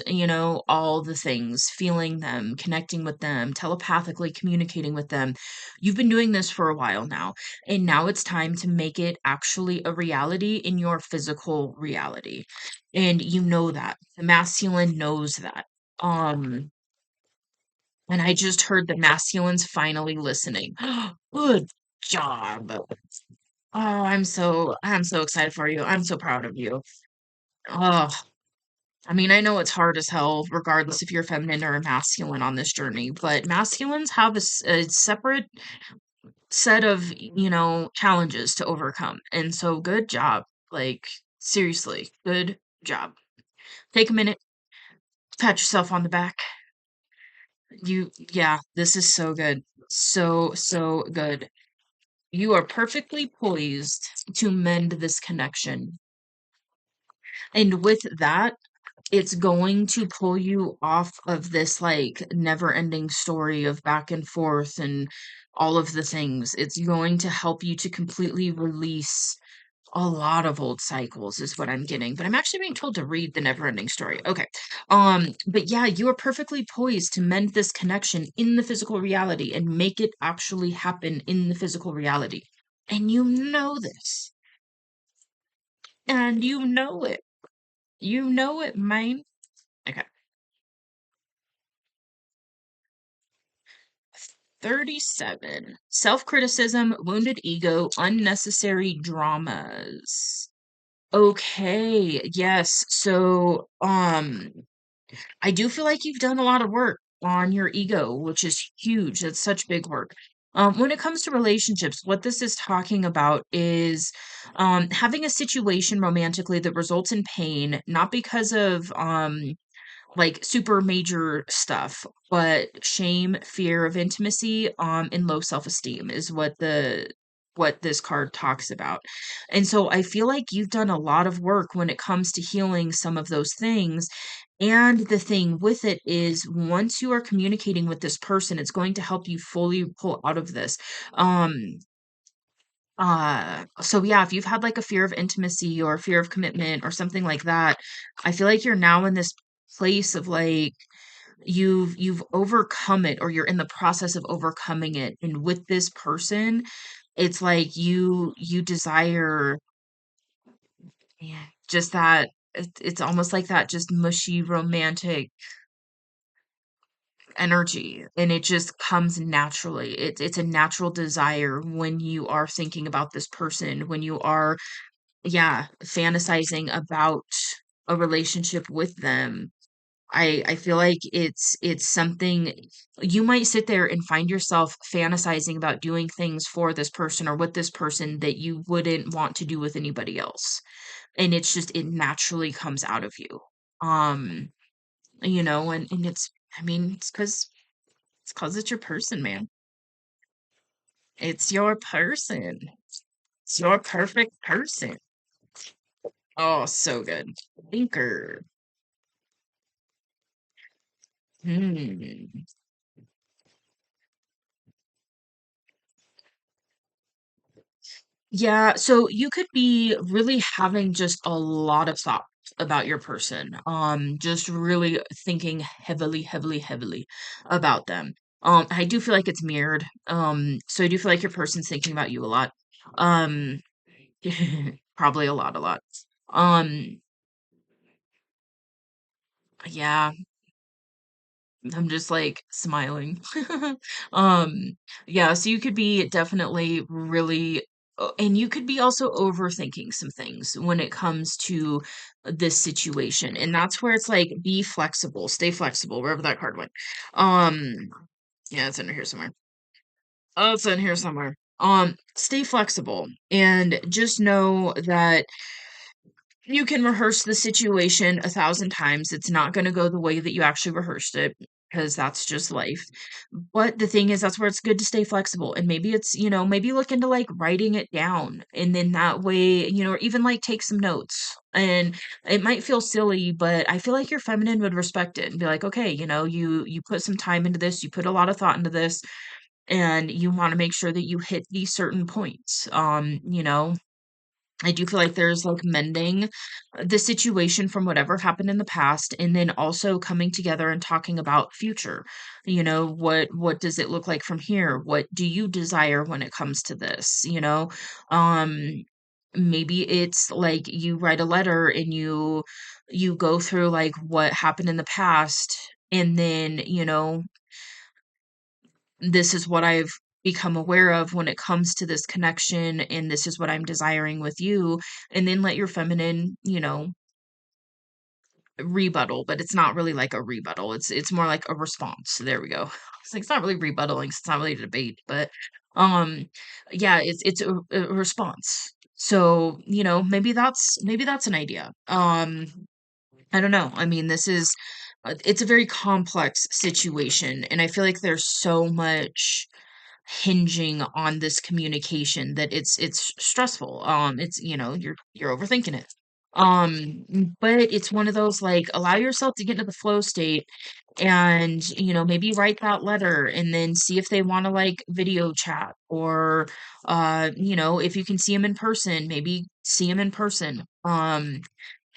A: all the things, feeling them, connecting with them, telepathically communicating with them. You've been doing this for a while now, and now it's time to make it actually a reality in your physical reality. And you know that. The masculine knows that. Um, and I just heard the masculine's finally listening. Good job. Oh, I'm so excited for you. I'm so proud of you. Oh, I mean, I know it's hard as hell, regardless if you're feminine or a masculine on this journey, but masculines have a separate set of, challenges to overcome. And so good job. Like, seriously, good job. Take a minute, pat yourself on the back. Yeah, this is so good. So, so good. You are perfectly poised to mend this connection. And with that, it's going to pull you off of this like never ending story of back and forth and all of the things. It's going to help you to completely release a lot of old cycles is what I'm getting, but I'm actually being told to read the never-ending story. Okay. But yeah, you are perfectly poised to mend this connection in the physical reality and make it actually happen in the physical reality. And you know this. And you know it. You know it, man. Okay. 37. Self-criticism, wounded ego, unnecessary dramas. Okay, yes. So, I do feel like you've done a lot of work on your ego, which is huge. That's such big work. When it comes to relationships, what this is talking about is having a situation romantically that results in pain, not because of like super major stuff, but shame, fear of intimacy, and low self-esteem is what this card talks about. And so I feel like you've done a lot of work when it comes to healing some of those things. And the thing with it is once you are communicating with this person, it's going to help you fully pull out of this. Um, so yeah, if you've had like a fear of intimacy or fear of commitment or something like that, I feel like you're now in this place of like you've overcome it or you're in the process of overcoming it. And with this person, it's like you desire, yeah, just that it's almost like that just mushy romantic energy, and it just comes naturally. It's a natural desire when you are thinking about this person, when you are, yeah, fantasizing about a relationship with them. I feel like it's something you might sit there and find yourself fantasizing about doing things for this person or with this person that you wouldn't want to do with anybody else. And it's just it naturally comes out of you. Um, and it's, I mean, it's 'cause it's your person, man. It's your person. It's your perfect person. Oh, so good. Thinker. Hmm. Yeah, so you could be really having just a lot of thoughts about your person. Just really thinking heavily, heavily, heavily about them. I do feel like it's mirrored. So I do feel like your person's thinking about you a lot. Um, probably a lot. Um, yeah, I'm just like smiling. Um, yeah, so you could be definitely really, and you could be also overthinking some things when it comes to this situation. And that's where it's like, be flexible, stay flexible, wherever that card went. Um, yeah, it's under here somewhere. Oh, it's in here somewhere. Stay flexible and just know that you can rehearse the situation 1,000 times. It's not going to go the way that you actually rehearsed it because that's just life. But the thing is, that's where it's good to stay flexible. And maybe it's, maybe look into like writing it down. And then that way, or even like take some notes. And it might feel silly, but I feel like your feminine would respect it and be like, okay, you put some time into this, you put a lot of thought into this, and you want to make sure that you hit these certain points. I do feel like there's like mending the situation from whatever happened in the past, and then also coming together and talking about future. What does it look like from here? What do you desire when it comes to this? Um maybe it's like you write a letter and you go through like what happened in the past, and then this is what I've become aware of when it comes to this connection, and this is what I'm desiring with you. And then let your feminine, rebuttal, but it's not really like a rebuttal. It's more like a response. There we go. It's like, it's not really rebuttaling, 'cause it's not really a debate, but um yeah, it's a response. So, maybe that's an idea. I don't know. I mean, this is it's a very complex situation, and I feel like there's so much hinging on this communication that it's stressful. It's you're overthinking it. But it's one of those, like, allow yourself to get into the flow state, and maybe write that letter and then see if they want to like video chat, or if you can see them in person, maybe see them in person.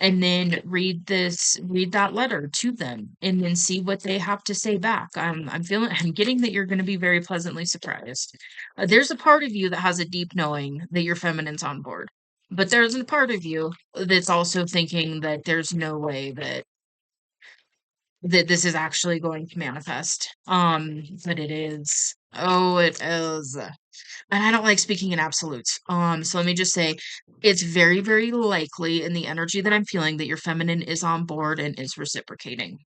A: And then read that letter to them, and then see what they have to say back. I'm getting that you're going to be very pleasantly surprised. There's a part of you that has a deep knowing that your feminine's on board, but there's a part of you that's also thinking that there's no way that this is actually going to manifest. But it is. Oh, it is. And I don't like speaking in absolutes. So let me just say, it's very, very likely in the energy that I'm feeling that your feminine is on board and is reciprocating.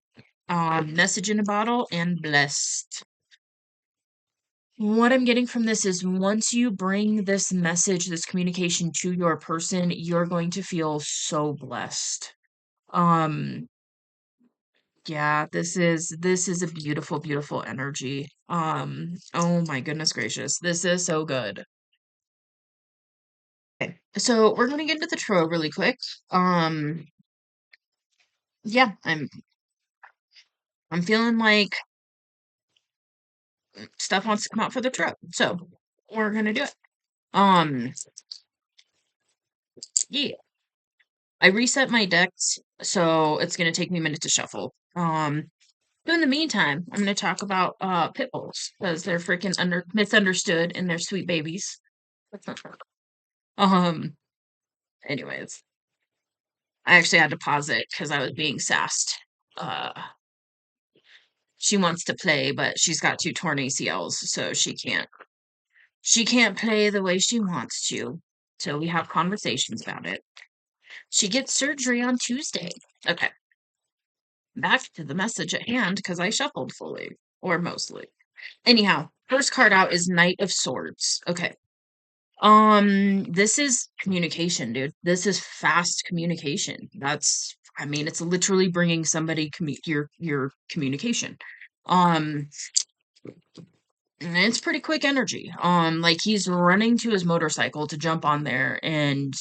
A: Message in a bottle and blessed. What I'm getting from this is, once you bring this message, this communication to your person, you're going to feel so blessed. Um, yeah, this is a beautiful, beautiful energy. Oh my goodness gracious. This is so good. So we're gonna get into the tarot really quick. Um, yeah, I'm feeling like stuff wants to come out for the tarot. So we're gonna do it. Um, yeah. I reset my decks, so it's gonna take me a minute to shuffle. But in the meantime, I'm gonna talk about pit bulls because they're freaking misunderstood and they're sweet babies. Um, anyways, I actually had to pause it because I was being sassed. Uh, she wants to play, but she's got two torn ACLs, so she can't play the way she wants to. So we have conversations about it. She gets surgery on Tuesday. Okay, back to the message at hand because I shuffled fully or mostly. Anyhow, first card out is Knight of Swords. Okay. This is communication, dude. This is fast communication. I mean, it's literally bringing somebody your communication. Um, and it's pretty quick energy. Like he's running to his motorcycle to jump on there and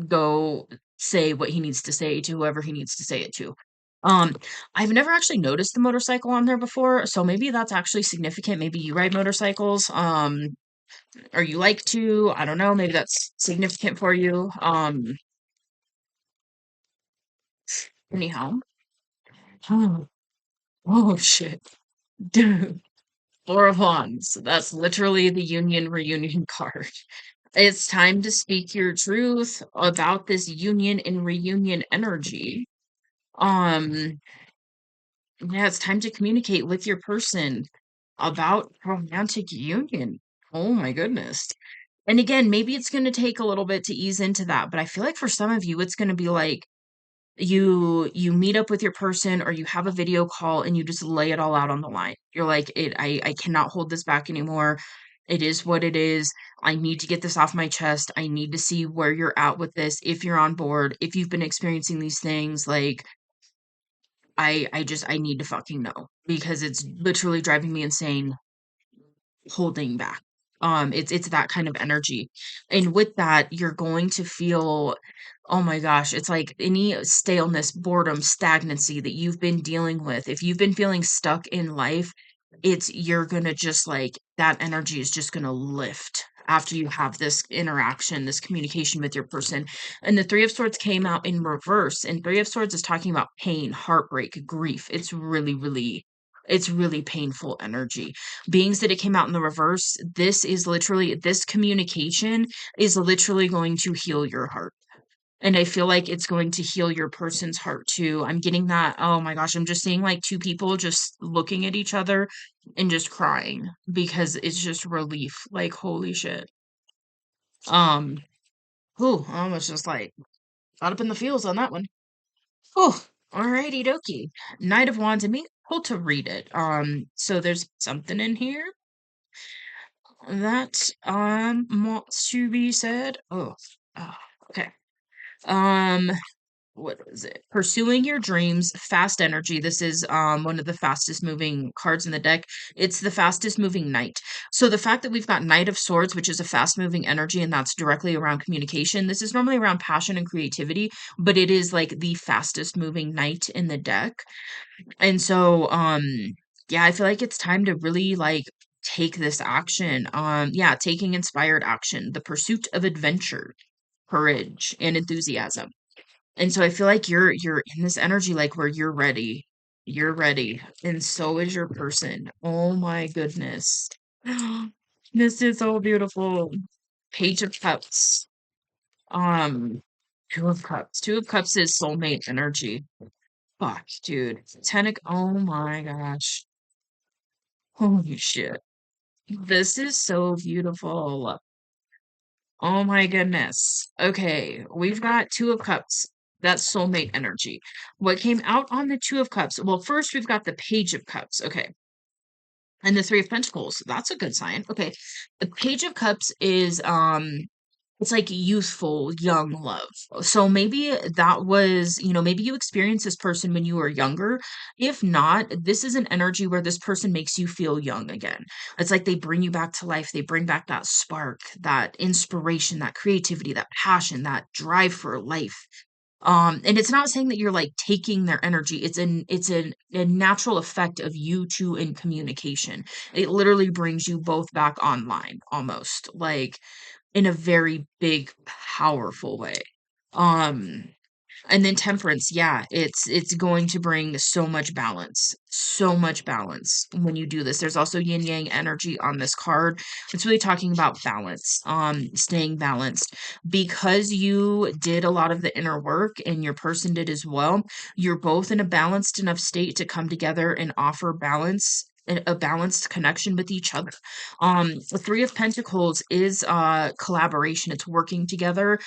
A: go say what he needs to say to whoever he needs to say it to. Um, I've never actually noticed the motorcycle on there before, so maybe that's actually significant. Maybe you ride motorcycles, or you like to. I don't know. Maybe that's significant for you. Anyhow. Oh, oh shit. Dude. Four of Wands. That's literally the union reunion card. It's time to speak your truth about this union and reunion energy. Um, yeah, it's time to communicate with your person about romantic union. Oh my goodness. And again, maybe it's going to take a little bit to ease into that, but I feel like for some of you, it's going to be like you meet up with your person or you have a video call and you just lay it all out on the line. You're like, I cannot hold this back anymore. It is what it is. I need to get this off my chest. I need to see where you're at with this. If you're on board, if you've been experiencing these things, like I need to fucking know because it's literally driving me insane holding back. It's that kind of energy. And with that, you're going to feel, oh my gosh, it's like any staleness, boredom, stagnancy that you've been dealing with. If you've been feeling stuck in life, you're gonna just like that energy is just gonna lift after you have this interaction, this communication with your person. And the Three of Swords came out in reverse, and Three of Swords is talking about pain, heartbreak, grief. It's really painful energy. Beings that it came out in the reverse, this communication is literally going to heal your heart. And I feel like it's going to heal your person's heart too. I'm getting that. Oh my gosh, I'm just seeing like two people just looking at each other and just crying because it's just relief. Like, holy shit. Um, I almost just like got up in the feels on that one. Oh, alrighty dokie. Knight of Wands and me, hold to read it. So there's something in here that wants to be said. Okay. Um what is it? Pursuing your dreams, fast energy. This is one of the fastest moving cards in the deck. It's the fastest moving knight. So the fact that we've got Knight of Swords, which is a fast moving energy, and that's directly around communication. This is normally around passion and creativity, but it is like the fastest moving knight in the deck. And so yeah, I feel like it's time to really like take this action. Yeah, taking inspired action, the pursuit of adventure, courage, and enthusiasm. And so I feel like you're in this energy like where you're ready. You're ready. And so is your person. Oh my goodness. This is so beautiful. Page of Cups. Um, Two of Cups. Two of Cups is soulmate energy. Fuck, dude. Oh my gosh. Holy shit. This is so beautiful. Oh my goodness. Okay, we've got Two of Cups. That's soulmate energy. What came out on the Two of Cups? Well, first we've got the Page of Cups. Okay. And the Three of Pentacles. That's a good sign. Okay. The Page of Cups is it's like youthful, young love. So maybe that was, maybe you experienced this person when you were younger. If not, this is an energy where this person makes you feel young again. It's like they bring you back to life. They bring back that spark, that inspiration, that creativity, that passion, that drive for life. And it's not saying that you're like taking their energy. It's a natural effect of you two in communication. It literally brings you both back online almost. Like in a very big, powerful way. Um, and then temperance, yeah, it's going to bring so much balance when you do this. There's also yin yang energy on this card. It's really talking about balance, staying balanced. Because you did a lot of the inner work and your person did as well, you're both in a balanced enough state to come together and offer balance, a balanced connection with each other. The Three of Pentacles is collaboration. It's working together.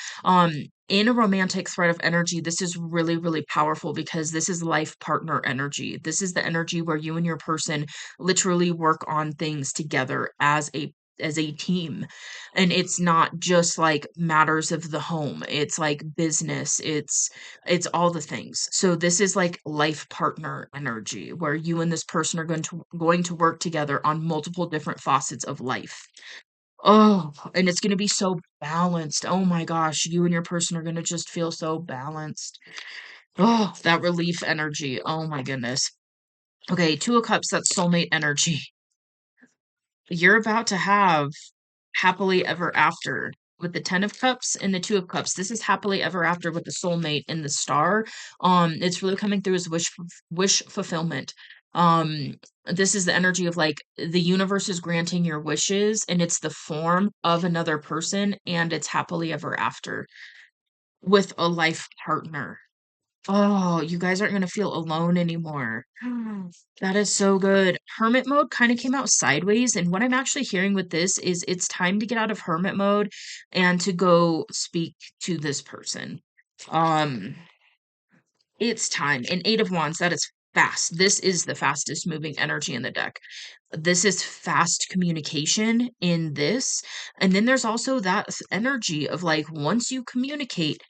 A: In a romantic thread of energy, this is really, really powerful because this is life partner energy. This is the energy where you and your person literally work on things together as a team. And it's not just like matters of the home. It's like business. It's all the things. So this is like life partner energy where you and this person are going to work together on multiple different facets of life. Oh, and it's gonna be so balanced. Oh my gosh, you and your person are gonna just feel so balanced. Oh, that relief energy. Oh my goodness. Okay, Two of Cups, that's soulmate energy. You're about to have happily ever after with the Ten of Cups and the Two of Cups. This is happily ever after with the soulmate and the star. It's really coming through as wish fulfillment. Um, this is the energy of like the universe is granting your wishes and it's the form of another person and it's happily ever after with a life partner. Oh, you guys aren't gonna feel alone anymore. That is so good. Hermit mode kind of came out sideways, and what I'm actually hearing with this is it's time to get out of hermit mode and to go speak to this person. Um, it's time. An Eight of Wands, that is fast. This is the fastest moving energy in the deck. This is fast communication in this. And then there's also that energy of like once you communicate,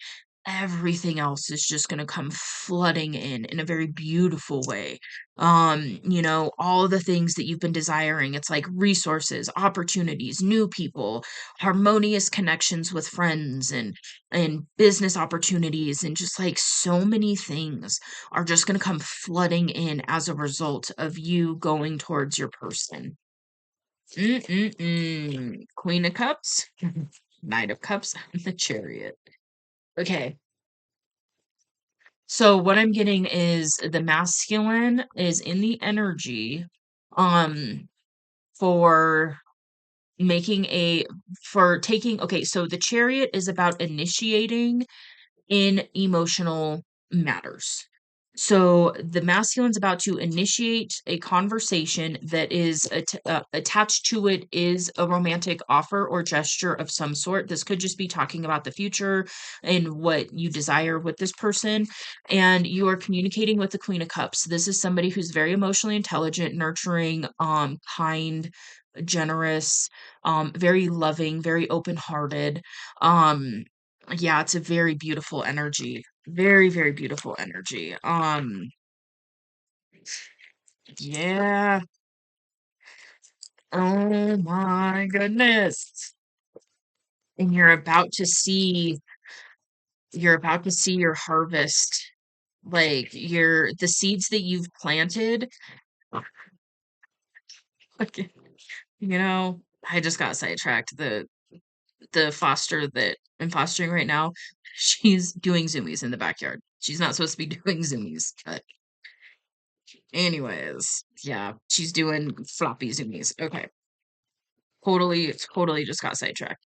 A: everything else is just going to come flooding in a very beautiful way. All the things that you've been desiring, it's like resources, opportunities, new people, harmonious connections with friends and business opportunities, and just like so many things are just going to come flooding in as a result of you going towards your person. Queen of Cups, Knight of Cups, and the Chariot. Okay. So what I'm getting is the masculine is in the energy um for making a for taking okay, so the chariot is about initiating in emotional matters. So the masculine's about to initiate a conversation that is attached to it is a romantic offer or gesture of some sort. This could just be talking about the future and what you desire with this person. And you are communicating with the Queen of Cups. This is somebody who's very emotionally intelligent, nurturing, kind, generous, very loving, very open-hearted. Um, yeah, it's a very beautiful energy. Very, very beautiful energy. Yeah. Oh my goodness. And you're about to see your harvest. Like the seeds that you've planted. Okay. I just got sidetracked. The foster that I'm fostering right now, she's doing zoomies in the backyard. She's not supposed to be doing zoomies, but anyways, yeah, she's doing floppy zoomies. Okay. Totally just got sidetracked.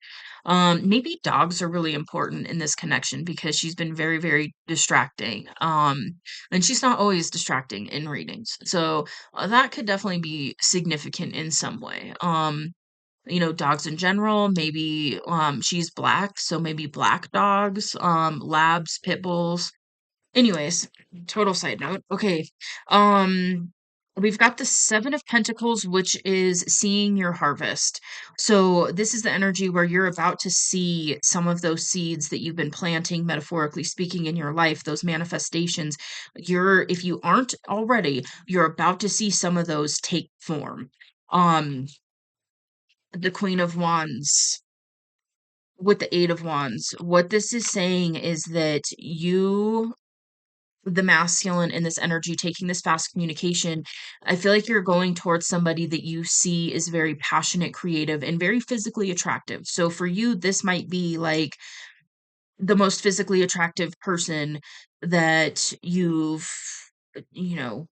A: Maybe dogs are really important in this connection because she's been very, very distracting. And she's not always distracting in readings. So that could definitely be significant in some way. Dogs in general, maybe she's black, so maybe black dogs, labs, pit bulls. Anyways, total side note. Okay. Um we've got the 7 of Pentacles, which is seeing your harvest. So this is the energy where you're about to see some of those seeds that you've been planting, metaphorically speaking, in your life, those manifestations. If you aren't already, you're about to see some of those take form. Um the Queen of Wands with the Eight of Wands. What this is saying is that you, the masculine in this energy, taking this fast communication, I feel like you're going towards somebody that you see is very passionate, creative, and very physically attractive. So for you, this might be like the most physically attractive person that you know,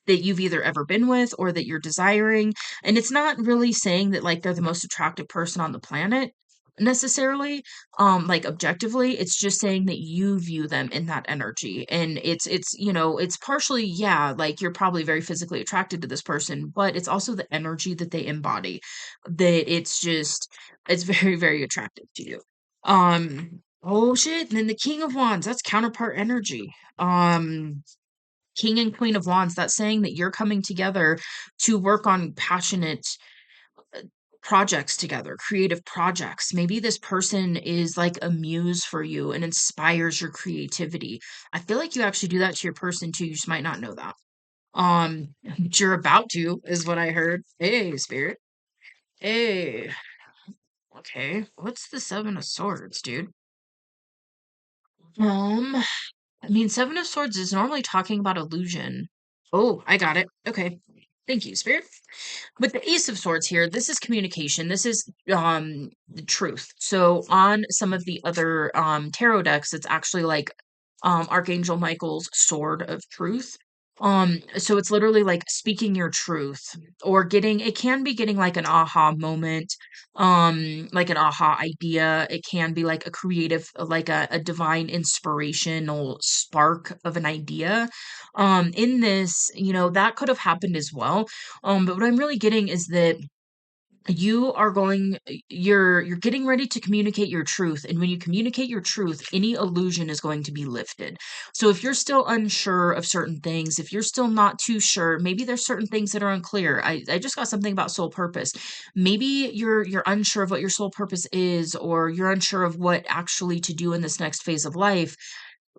A: you've either ever been with or that you're desiring. And it's not really saying that like they're the most attractive person on the planet necessarily, like objectively. It's just saying that you view them in that energy. And it's partially, yeah, like you're probably very physically attracted to this person, but it's also the energy that they embody, that it's very, very attractive to you. Oh shit, and then the King of Wands, that's counterpart energy. King and Queen of Wands, that's saying that you're coming together to work on passionate projects together, creative projects. Maybe this person is like a muse for you and inspires your creativity. I feel like you actually do that to your person too. You just might not know that. But you're about to, is what I heard. Hey, spirit. Hey. Okay. What's the Seven of Swords, dude? Um, Seven of Swords is normally talking about illusion. Oh, I got it. Okay. Thank you, Spirit. With the Ace of Swords here, this is communication. This is the truth. So on some of the other tarot decks, it's actually like Archangel Michael's sword of truth. So it's literally like speaking your truth or getting, it can be getting like an aha moment, like an aha idea. It can be like a creative, like a divine inspirational spark of an idea. In this, that could have happened as well. But what I'm really getting is that you are going you're getting ready to communicate your truth, and when you communicate your truth, any illusion is going to be lifted. So if you're still unsure of certain things, if you're still not too sure, maybe there's certain things that are unclear. I just got something about soul purpose. Maybe you're unsure of what your soul purpose is, or you're unsure of what actually to do in this next phase of life.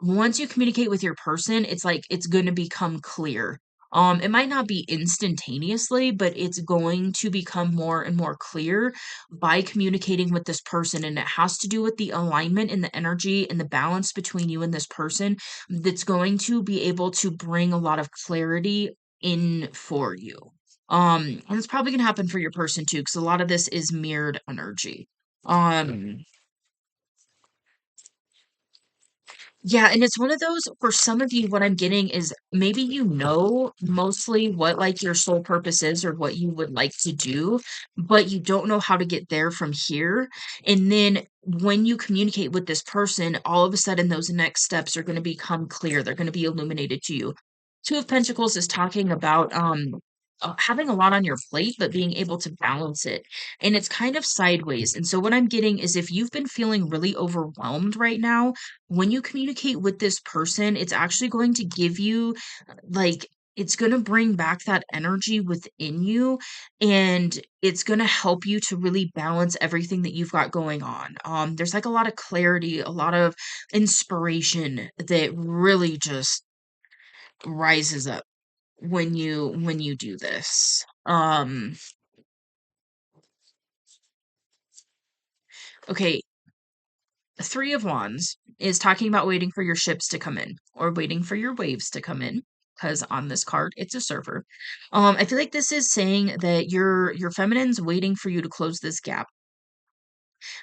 A: Once you communicate with your person, it's like it's going to become clear. It might not be instantaneously, but it's going to become more and more clear by communicating with this person. And it has to do with the alignment and the energy and the balance between you and this person that's going to be able to bring a lot of clarity in for you. And it's probably going to happen for your person too, because a lot of this is mirrored energy. Um, Yeah, and it's one of those, for some of you, what I'm getting is maybe mostly what like your soul purpose is or what you would like to do, but you don't know how to get there from here. And then when you communicate with this person, all of a sudden those next steps are going to become clear. They're going to be illuminated to you. Two of Pentacles is talking about having a lot on your plate, but being able to balance it. And it's kind of sideways. And so what I'm getting is if you've been feeling really overwhelmed right now, when you communicate with this person, it's actually going to give you like it's going to bring back that energy within you, and it's going to help you to really balance everything that you've got going on. There's like a lot of clarity, a lot of inspiration that really just rises up when you do this. Okay, Three of Wands is talking about waiting for your ships to come in or waiting for your waves to come in. Because on this card, it's a surfer. I feel like this is saying that your feminine's waiting for you to close this gap,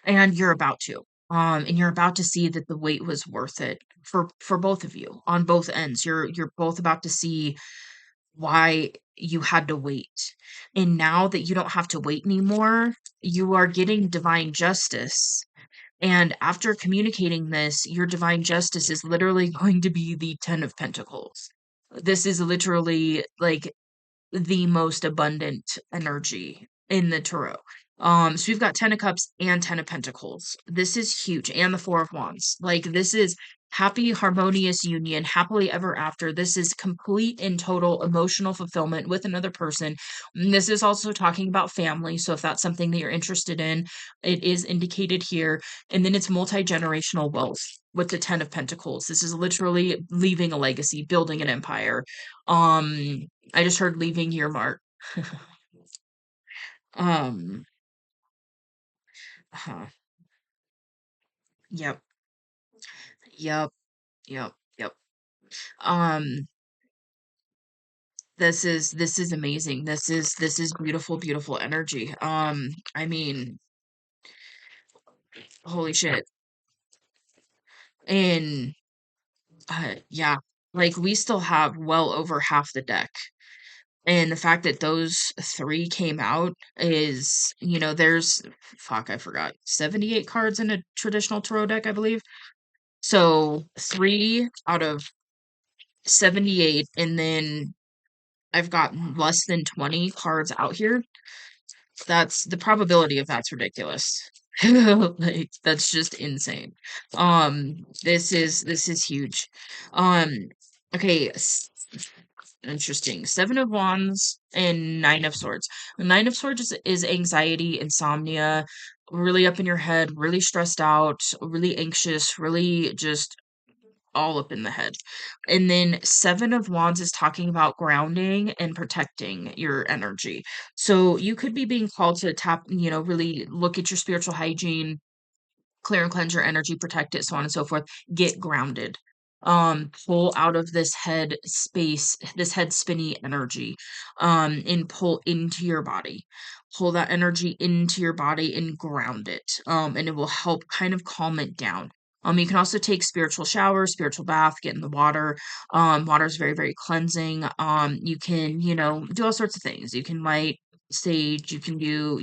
A: and you're about to. And you're about to see that the wait was worth it for both of you on both ends. You're both about to see why you had to wait. And now that you don't have to wait anymore, you are getting divine justice, and after communicating this, your divine justice is literally going to be the 10 of Pentacles. This is literally like the most abundant energy in the tarot. So we've got 10 of Cups and 10 of Pentacles. This is huge. And the Four of Wands. Like, this is happy, harmonious union, happily ever after. This is complete and total emotional fulfillment with another person. And this is also talking about family. So if that's something that you're interested in, it is indicated here. And then it's multi-generational wealth with the 10 of Pentacles. This is literally leaving a legacy, building an empire. I just heard leaving your mark. Um, huh. Yep, yep, yep, yep. Um, this is amazing. This is beautiful, beautiful energy. I mean, holy shit. And yeah, like we still have well over half the deck. And the fact that those three came out is, there's, fuck, I forgot, 78 cards in a traditional tarot deck, I believe. So 3 out of 78, and then I've got less than 20 cards out here. That's the probability of that's ridiculous. Like, that's just insane. This is huge. Um, okay, interesting. Seven of Wands and Nine of Swords. The Nine of Swords is anxiety, insomnia, really up in your head, really stressed out, really anxious, really just all up in the head. And then Seven of Wands is talking about grounding and protecting your energy. So you could be being called to tap, really look at your spiritual hygiene, clear and cleanse your energy, protect it, so on and so forth. Get grounded. Pull out of this head space, this head spinny energy, and pull into your body. Pull that energy into your body and ground it. And it will help kind of calm it down. You can also take spiritual showers, spiritual bath, get in the water. Water is very, very cleansing. You can, do all sorts of things. You can light sage, you can do,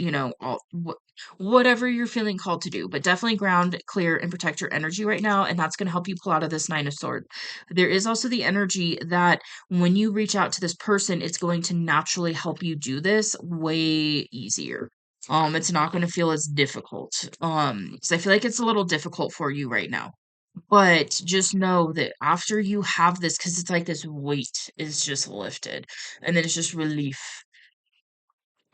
A: whatever you're feeling called to do, but definitely ground, clear, and protect your energy right now. And that's going to help you pull out of this Nine of Swords. There is also the energy that when you reach out to this person, it's going to naturally help you do this way easier. It's not going to feel as difficult. Because I feel like it's a little difficult for you right now. But just know that after you have this, because it's like this weight is just lifted, and then it's just relief.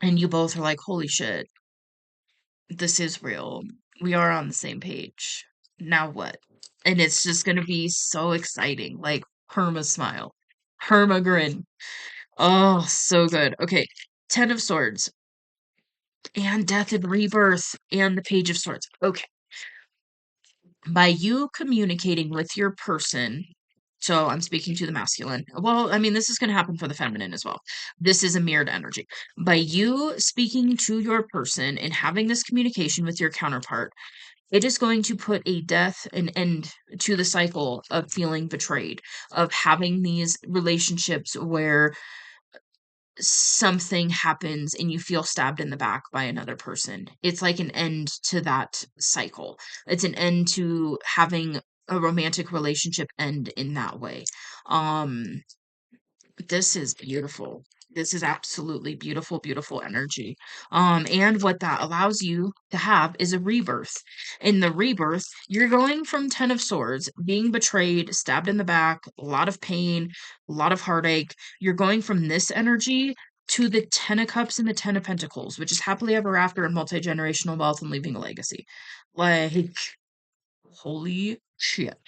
A: And you both are like, holy shit, this is real. We are on the same page. Now what? And it's just going to be so exciting. Like, perma smile, perma grin. Oh, so good. Okay. 10 of Swords and Death and Rebirth and the Page of Swords. Okay. By you communicating with your person, so I'm speaking to the masculine. Well, I mean, this is going to happen for the feminine as well. This is a mirrored energy. By you speaking to your person and having this communication with your counterpart, it is going to put an end to the cycle of feeling betrayed, of having these relationships where something happens and you feel stabbed in the back by another person. It's like an end to that cycle. It's an end to having a romantic relationship end in that way. Um this is beautiful. This is absolutely beautiful, beautiful energy. And what that allows you to have is a rebirth. In the rebirth, you're going from Ten of Swords, being betrayed, stabbed in the back, a lot of pain, a lot of heartache. You're going from this energy to the Ten of Cups and the Ten of Pentacles, which is happily ever after and multi-generational wealth and leaving a legacy. Like, holy shit.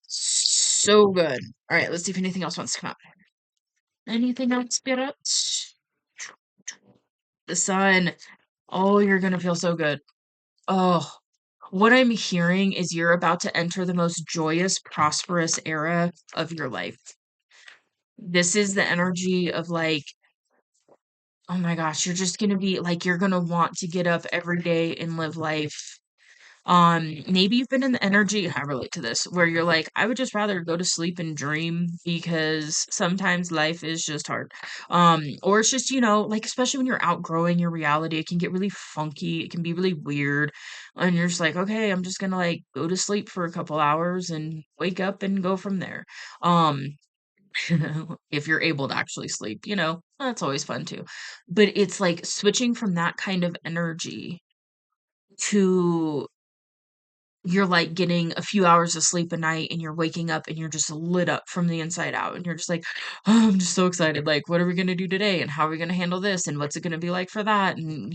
A: So good. All right, let's see if anything else wants to come up. Anything else, Spirit? The sun. Oh, you're gonna feel so good. Oh, what I'm hearing is you're about to enter the most joyous, prosperous era of your life. This is the energy of like, oh my gosh, you're just gonna be like, you're gonna want to get up every day and live life. Maybe you've been in the energy, I relate to this, where you're like, I would just rather go to sleep and dream because sometimes life is just hard. Or it's just, like especially when you're outgrowing your reality, it can get really funky, it can be really weird. And you're just like, okay, I'm just gonna like go to sleep for a couple hours and wake up and go from there. Um, if you're able to actually sleep, that's always fun too. But it's like switching from that kind of energy to you're like getting a few hours of sleep a night and you're waking up and you're just lit up from the inside out and you're just like, oh, I'm just so excited. Like, what are we going to do today? And how are we going to handle this? And what's it going to be like for that? And,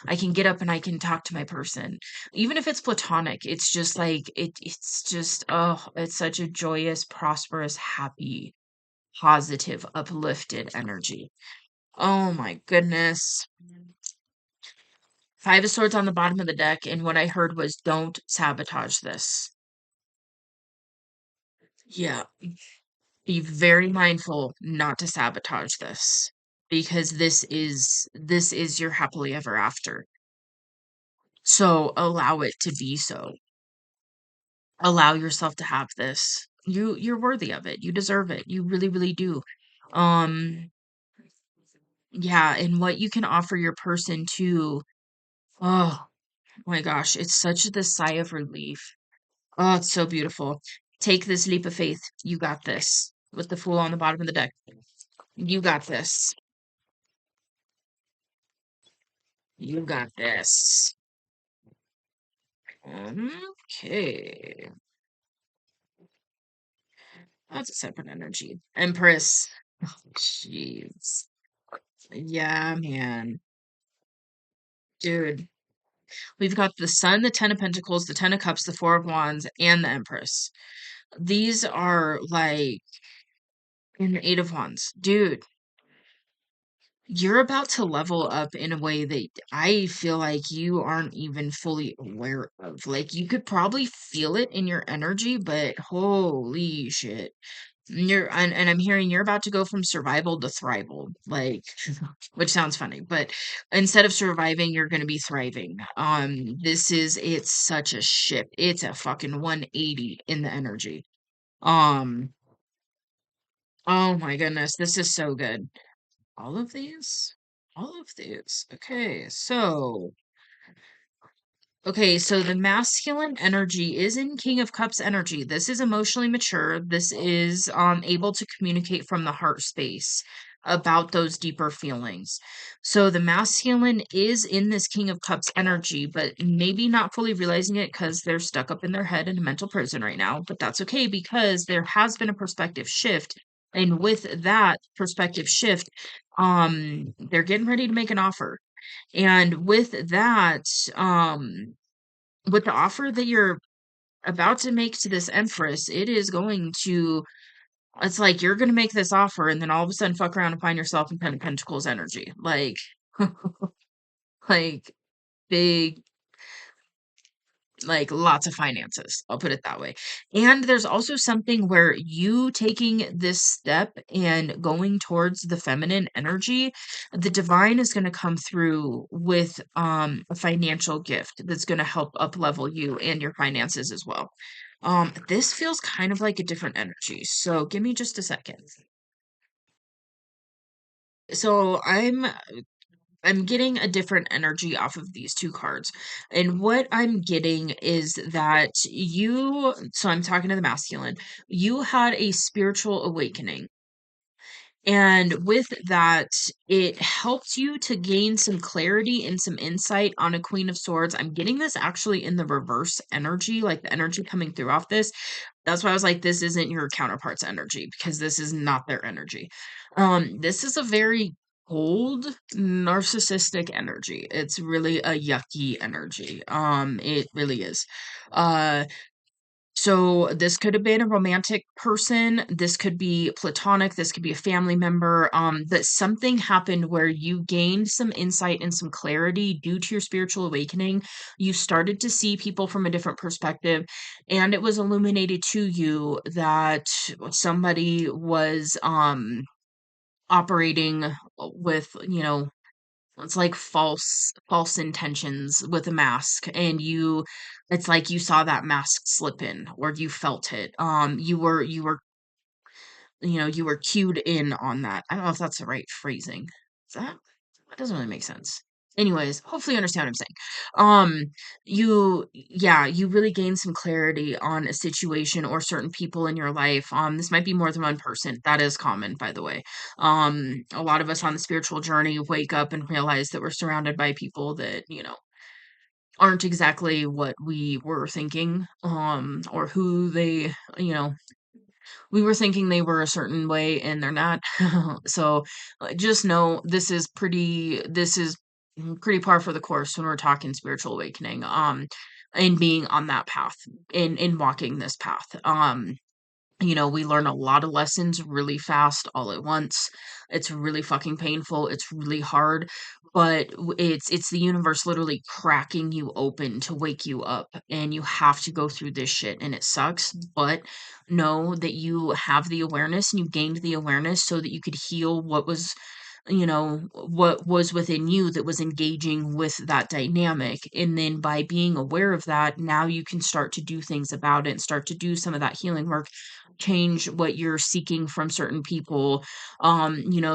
A: I can get up and I can talk to my person. Even if it's platonic, it's just like, it's just, oh, it's such a joyous, prosperous, happy, positive, uplifted energy. Oh my goodness. Five of Swords on the bottom of the deck, and what I heard was don't sabotage this. Yeah, be very mindful not to sabotage this because this is your happily ever after. So allow it to be so. Allow yourself to have this. You're worthy of it. You deserve it. You really, really do. Um, yeah, and what you can offer your person too. Oh my gosh, it's such this sigh of relief. Oh, it's so beautiful. Take this leap of faith. You got this. With the Fool on the bottom of the deck. You got this. You got this. Okay. That's a separate energy. Empress. Oh, jeez. Yeah, man. Dude. We've got the Sun, the Ten of Pentacles, the Ten of Cups, the Four of Wands, and the Empress. These are like in the Eight of Wands. Dude, you're about to level up in a way that I feel like you aren't even fully aware of. Like, you could probably feel it in your energy, but holy shit. And I'm hearing you're about to go from survival to thrival, like, which sounds funny, but instead of surviving, you're going to be thriving. It's such a shift. It's a fucking 180 in the energy. Um, oh my goodness, this is so good. All of these? All of these. Okay, so the masculine energy is in King of Cups energy. This is emotionally mature. This is able to communicate from the heart space about those deeper feelings. So the masculine is in this King of Cups energy, but maybe not fully realizing it because they're stuck up in their head in a mental prison right now. But that's okay because there has been a perspective shift. And with that perspective shift, they're getting ready to make an offer. And with the offer that you're about to make to this empress, it's like you're gonna make this offer and then all of a sudden fuck around and find yourself in Ten of Pentacles energy. Like big, like lots of finances. I'll put it that way. And there's also something where you taking this step and going towards the feminine energy, the divine is going to come through with a financial gift that's going to help up level you and your finances as well. This feels kind of like a different energy. So give me just a second. So I'm getting a different energy off of these two cards. And what I'm getting is that so I'm talking to the masculine, you had a spiritual awakening. And with that, it helped you to gain some clarity and some insight on a Queen of Swords. I'm getting this actually in the reverse energy, like the energy coming through off this. That's why I was like, this isn't your counterpart's energy because this is not their energy. This is a very cold, narcissistic energy. It's really a yucky energy. It really is. Uh, so this could have been a romantic person, this could be platonic, this could be a family member, but something happened where you gained some insight and some clarity due to your spiritual awakening. You started to see people from a different perspective, and it was illuminated to you that somebody was operating with, it's like false intentions with a mask, and it's like you saw that mask slip in or you felt it. You were cued in on that. I don't know if that's the right phrasing. Is that doesn't really make sense. Anyways, hopefully you understand what I'm saying. You really gain some clarity on a situation or certain people in your life. This might be more than one person. That is common, by the way. A lot of us on the spiritual journey wake up and realize that we're surrounded by people that, aren't exactly what we were thinking, or who you know, we were thinking they were a certain way and they're not. So just know this is pretty par for the course when we're talking spiritual awakening, and being on that path, in walking this path. We learn a lot of lessons really fast all at once. It's really fucking painful. It's really hard, but it's the universe literally cracking you open to wake you up, and you have to go through this shit, and it sucks, but know that you have the awareness and you gained the awareness so that you could heal what was within you that was engaging with that dynamic. And then by being aware of that, now you can start to do things about it and start to do some of that healing work, change what you're seeking from certain people,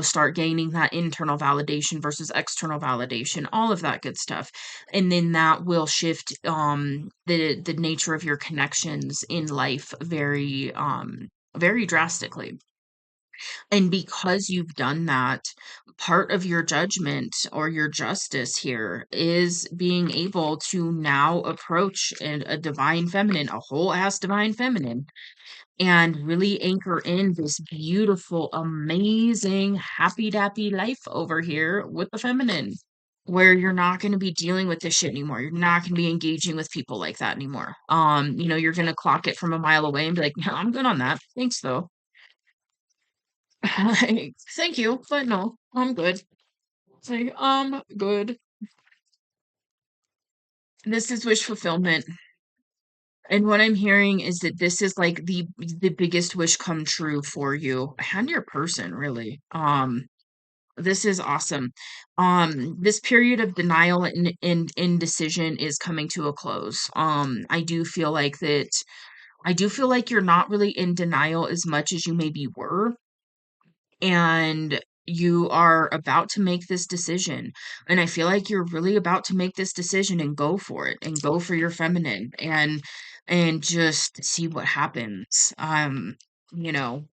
A: start gaining that internal validation versus external validation, all of that good stuff. And then that will shift the nature of your connections in life very drastically. And because you've done that, part of your judgment or your justice here is being able to now approach a divine feminine, a whole ass divine feminine, and really anchor in this beautiful, amazing, happy dappy life over here with the feminine, where you're not going to be dealing with this shit anymore. You're not going to be engaging with people like that anymore. You're going to clock it from a mile away and be like, "No, I'm good on that. Thanks, though." Like, thank you, but no, I'm good. It's like, good. This is wish fulfillment. And what I'm hearing is that this is like the biggest wish come true for you and your person, really. This is awesome. This period of denial and indecision is coming to a close. I do feel like you're not really in denial as much as you maybe were, and you are about to make this decision. And I feel like you're really about to make this decision and go for it and go for your feminine and just see what happens.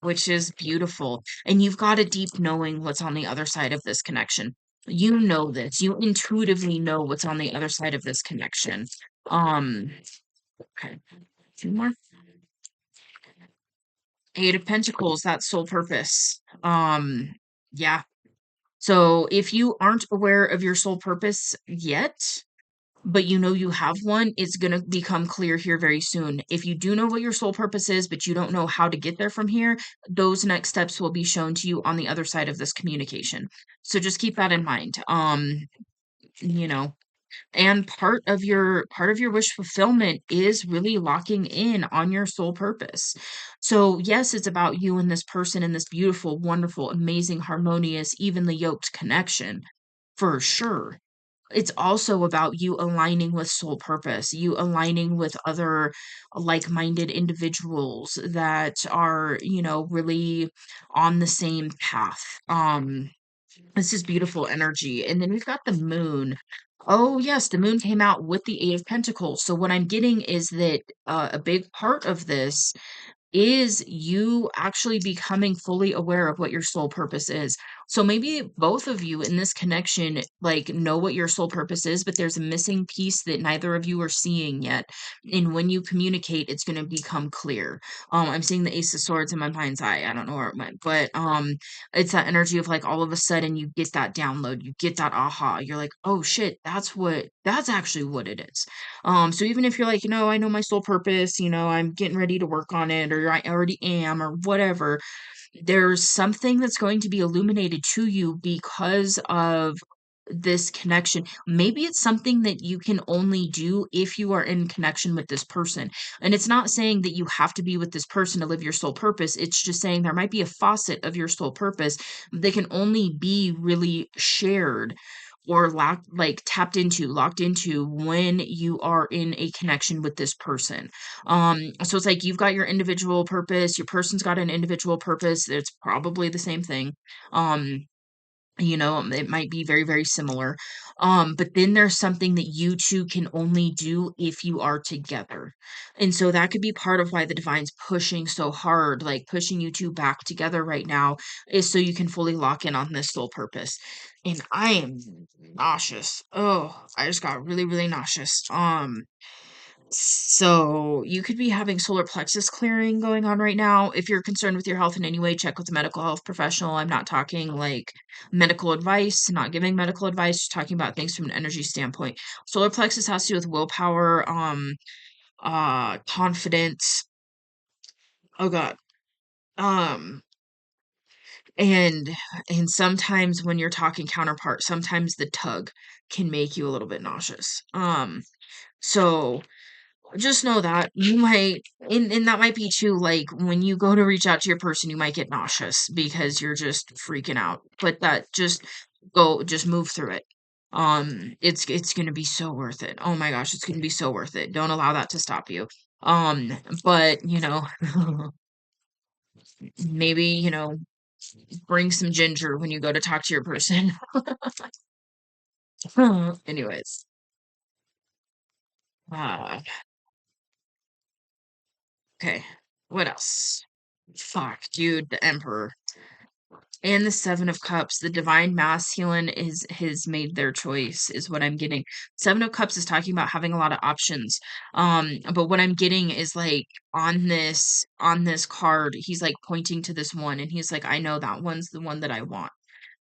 A: Which is beautiful. And you've got a deep knowing what's on the other side of this connection. You know this. You intuitively know what's on the other side of this connection. Um, okay. Two more. Eight of Pentacles, that's soul purpose. Yeah. So if you aren't aware of your soul purpose yet, but you know you have one, it's going to become clear here very soon. If you do know what your soul purpose is, but you don't know how to get there from here, those next steps will be shown to you on the other side of this communication. So just keep that in mind. You know, and part of your wish fulfillment is really locking in on your soul purpose. So yes, it's about you and this person and this beautiful, wonderful, amazing, harmonious, evenly yoked connection, for sure. It's also about you aligning with soul purpose, you aligning with other like-minded individuals that are, really on the same path. This is beautiful energy. And then we've got the moon. Oh, yes, the moon came out with the Eight of Pentacles. So what I'm getting is that a big part of this is you actually becoming fully aware of what your soul purpose is. So maybe both of you in this connection like know what your soul purpose is, but there's a missing piece that neither of you are seeing yet. And when you communicate, it's going to become clear. I'm seeing the Ace of Swords in my mind's eye. I don't know where it went, but it's that energy of like all of a sudden you get that download, you get that aha. You're like, oh shit, that's actually what it is. So even if you're like, I know my soul purpose, I'm getting ready to work on it, or I already am, or whatever, there's something that's going to be illuminated to you because of this connection. Maybe it's something that you can only do if you are in connection with this person. And it's not saying that you have to be with this person to live your soul purpose. It's just saying there might be a facet of your soul purpose that can only be really shared or locked into when you are in a connection with this person. So it's like you've got your individual purpose, your person's got an individual purpose. It's probably the same thing. Um, it might be very, very similar. But then there's something that you two can only do if you are together. And so that could be part of why the divine's pushing so hard, like pushing you two back together right now, is so you can fully lock in on this soul purpose. And I am nauseous. Oh, I just got really, really nauseous. So you could be having solar plexus clearing going on right now. If you're concerned with your health in any way, check with a medical health professional. I'm not talking like medical advice, not giving medical advice, just talking about things from an energy standpoint. Solar plexus has to do with willpower, confidence. Oh God. Um, and and sometimes when you're talking counterpart, sometimes the tug can make you a little bit nauseous. So just know that you might, and that might be too, like when you go to reach out to your person, you might get nauseous because you're just freaking out. But that just move through it. It's gonna be so worth it. Oh my gosh, it's gonna be so worth it. Don't allow that to stop you. But maybe, bring some ginger when you go to talk to your person. Anyways, uh, okay. What else? Fuck, dude, the Emperor. And the Seven of Cups, the divine masculine is has made their choice, is what I'm getting. Seven of Cups is talking about having a lot of options. But what I'm getting is like on this card, he's like pointing to this one and he's like, I know that one's the one that I want.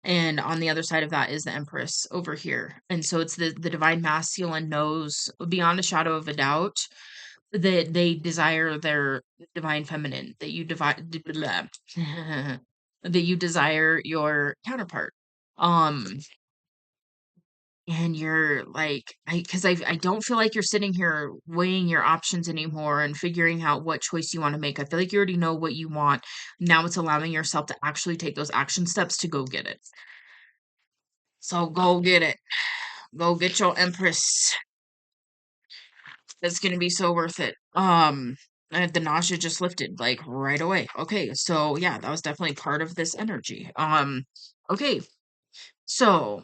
A: And on the other side of that is the Empress over here. And so it's the divine masculine knows beyond a shadow of a doubt that they desire their divine feminine, that you divide that you desire your counterpart. Um, and you're like, because I don't feel like you're sitting here weighing your options anymore and figuring out what choice you want to make. I feel like you already know what you want. Now it's allowing yourself to actually take those action steps to go get it. So go get it. Go get your Empress. It's gonna be so worth it. The nausea just lifted like right away. Okay, so yeah, that was definitely part of this energy. Okay, so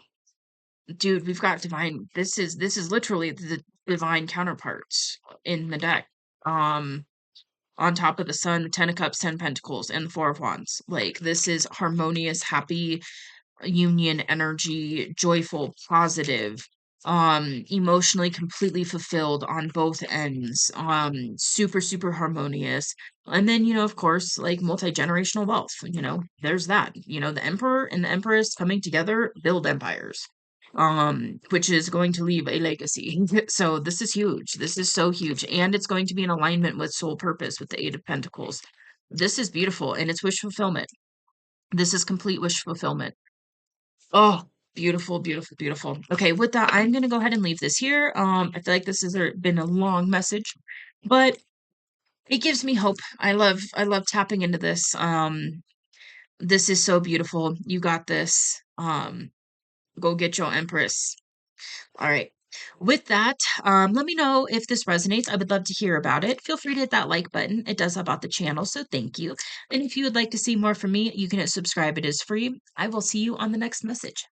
A: dude, we've got divine. This is literally the divine counterparts in the deck. Um, on top of the sun, the Ten of Cups, Ten Pentacles, and the Four of Wands. Like this is harmonious, happy union energy, joyful, positive, emotionally completely fulfilled on both ends, super, super harmonious. And then, of course, like multi-generational wealth, there's that. The emperor and the empress coming together build empires. Which is going to leave a legacy. So this is huge. This is so huge. And it's going to be in alignment with soul purpose with the Eight of Pentacles. This is beautiful and it's wish fulfillment. This is complete wish fulfillment. Oh, beautiful, beautiful, beautiful. Okay, with that, I'm gonna go ahead and leave this here. I feel like this has been a long message, but it gives me hope. I love tapping into this. This is so beautiful. You got this. Go get your Empress. All right. With that, let me know if this resonates. I would love to hear about it. Feel free to hit that like button. It does help out the channel, so thank you. And if you would like to see more from me, you can hit subscribe. It is free. I will see you on the next message.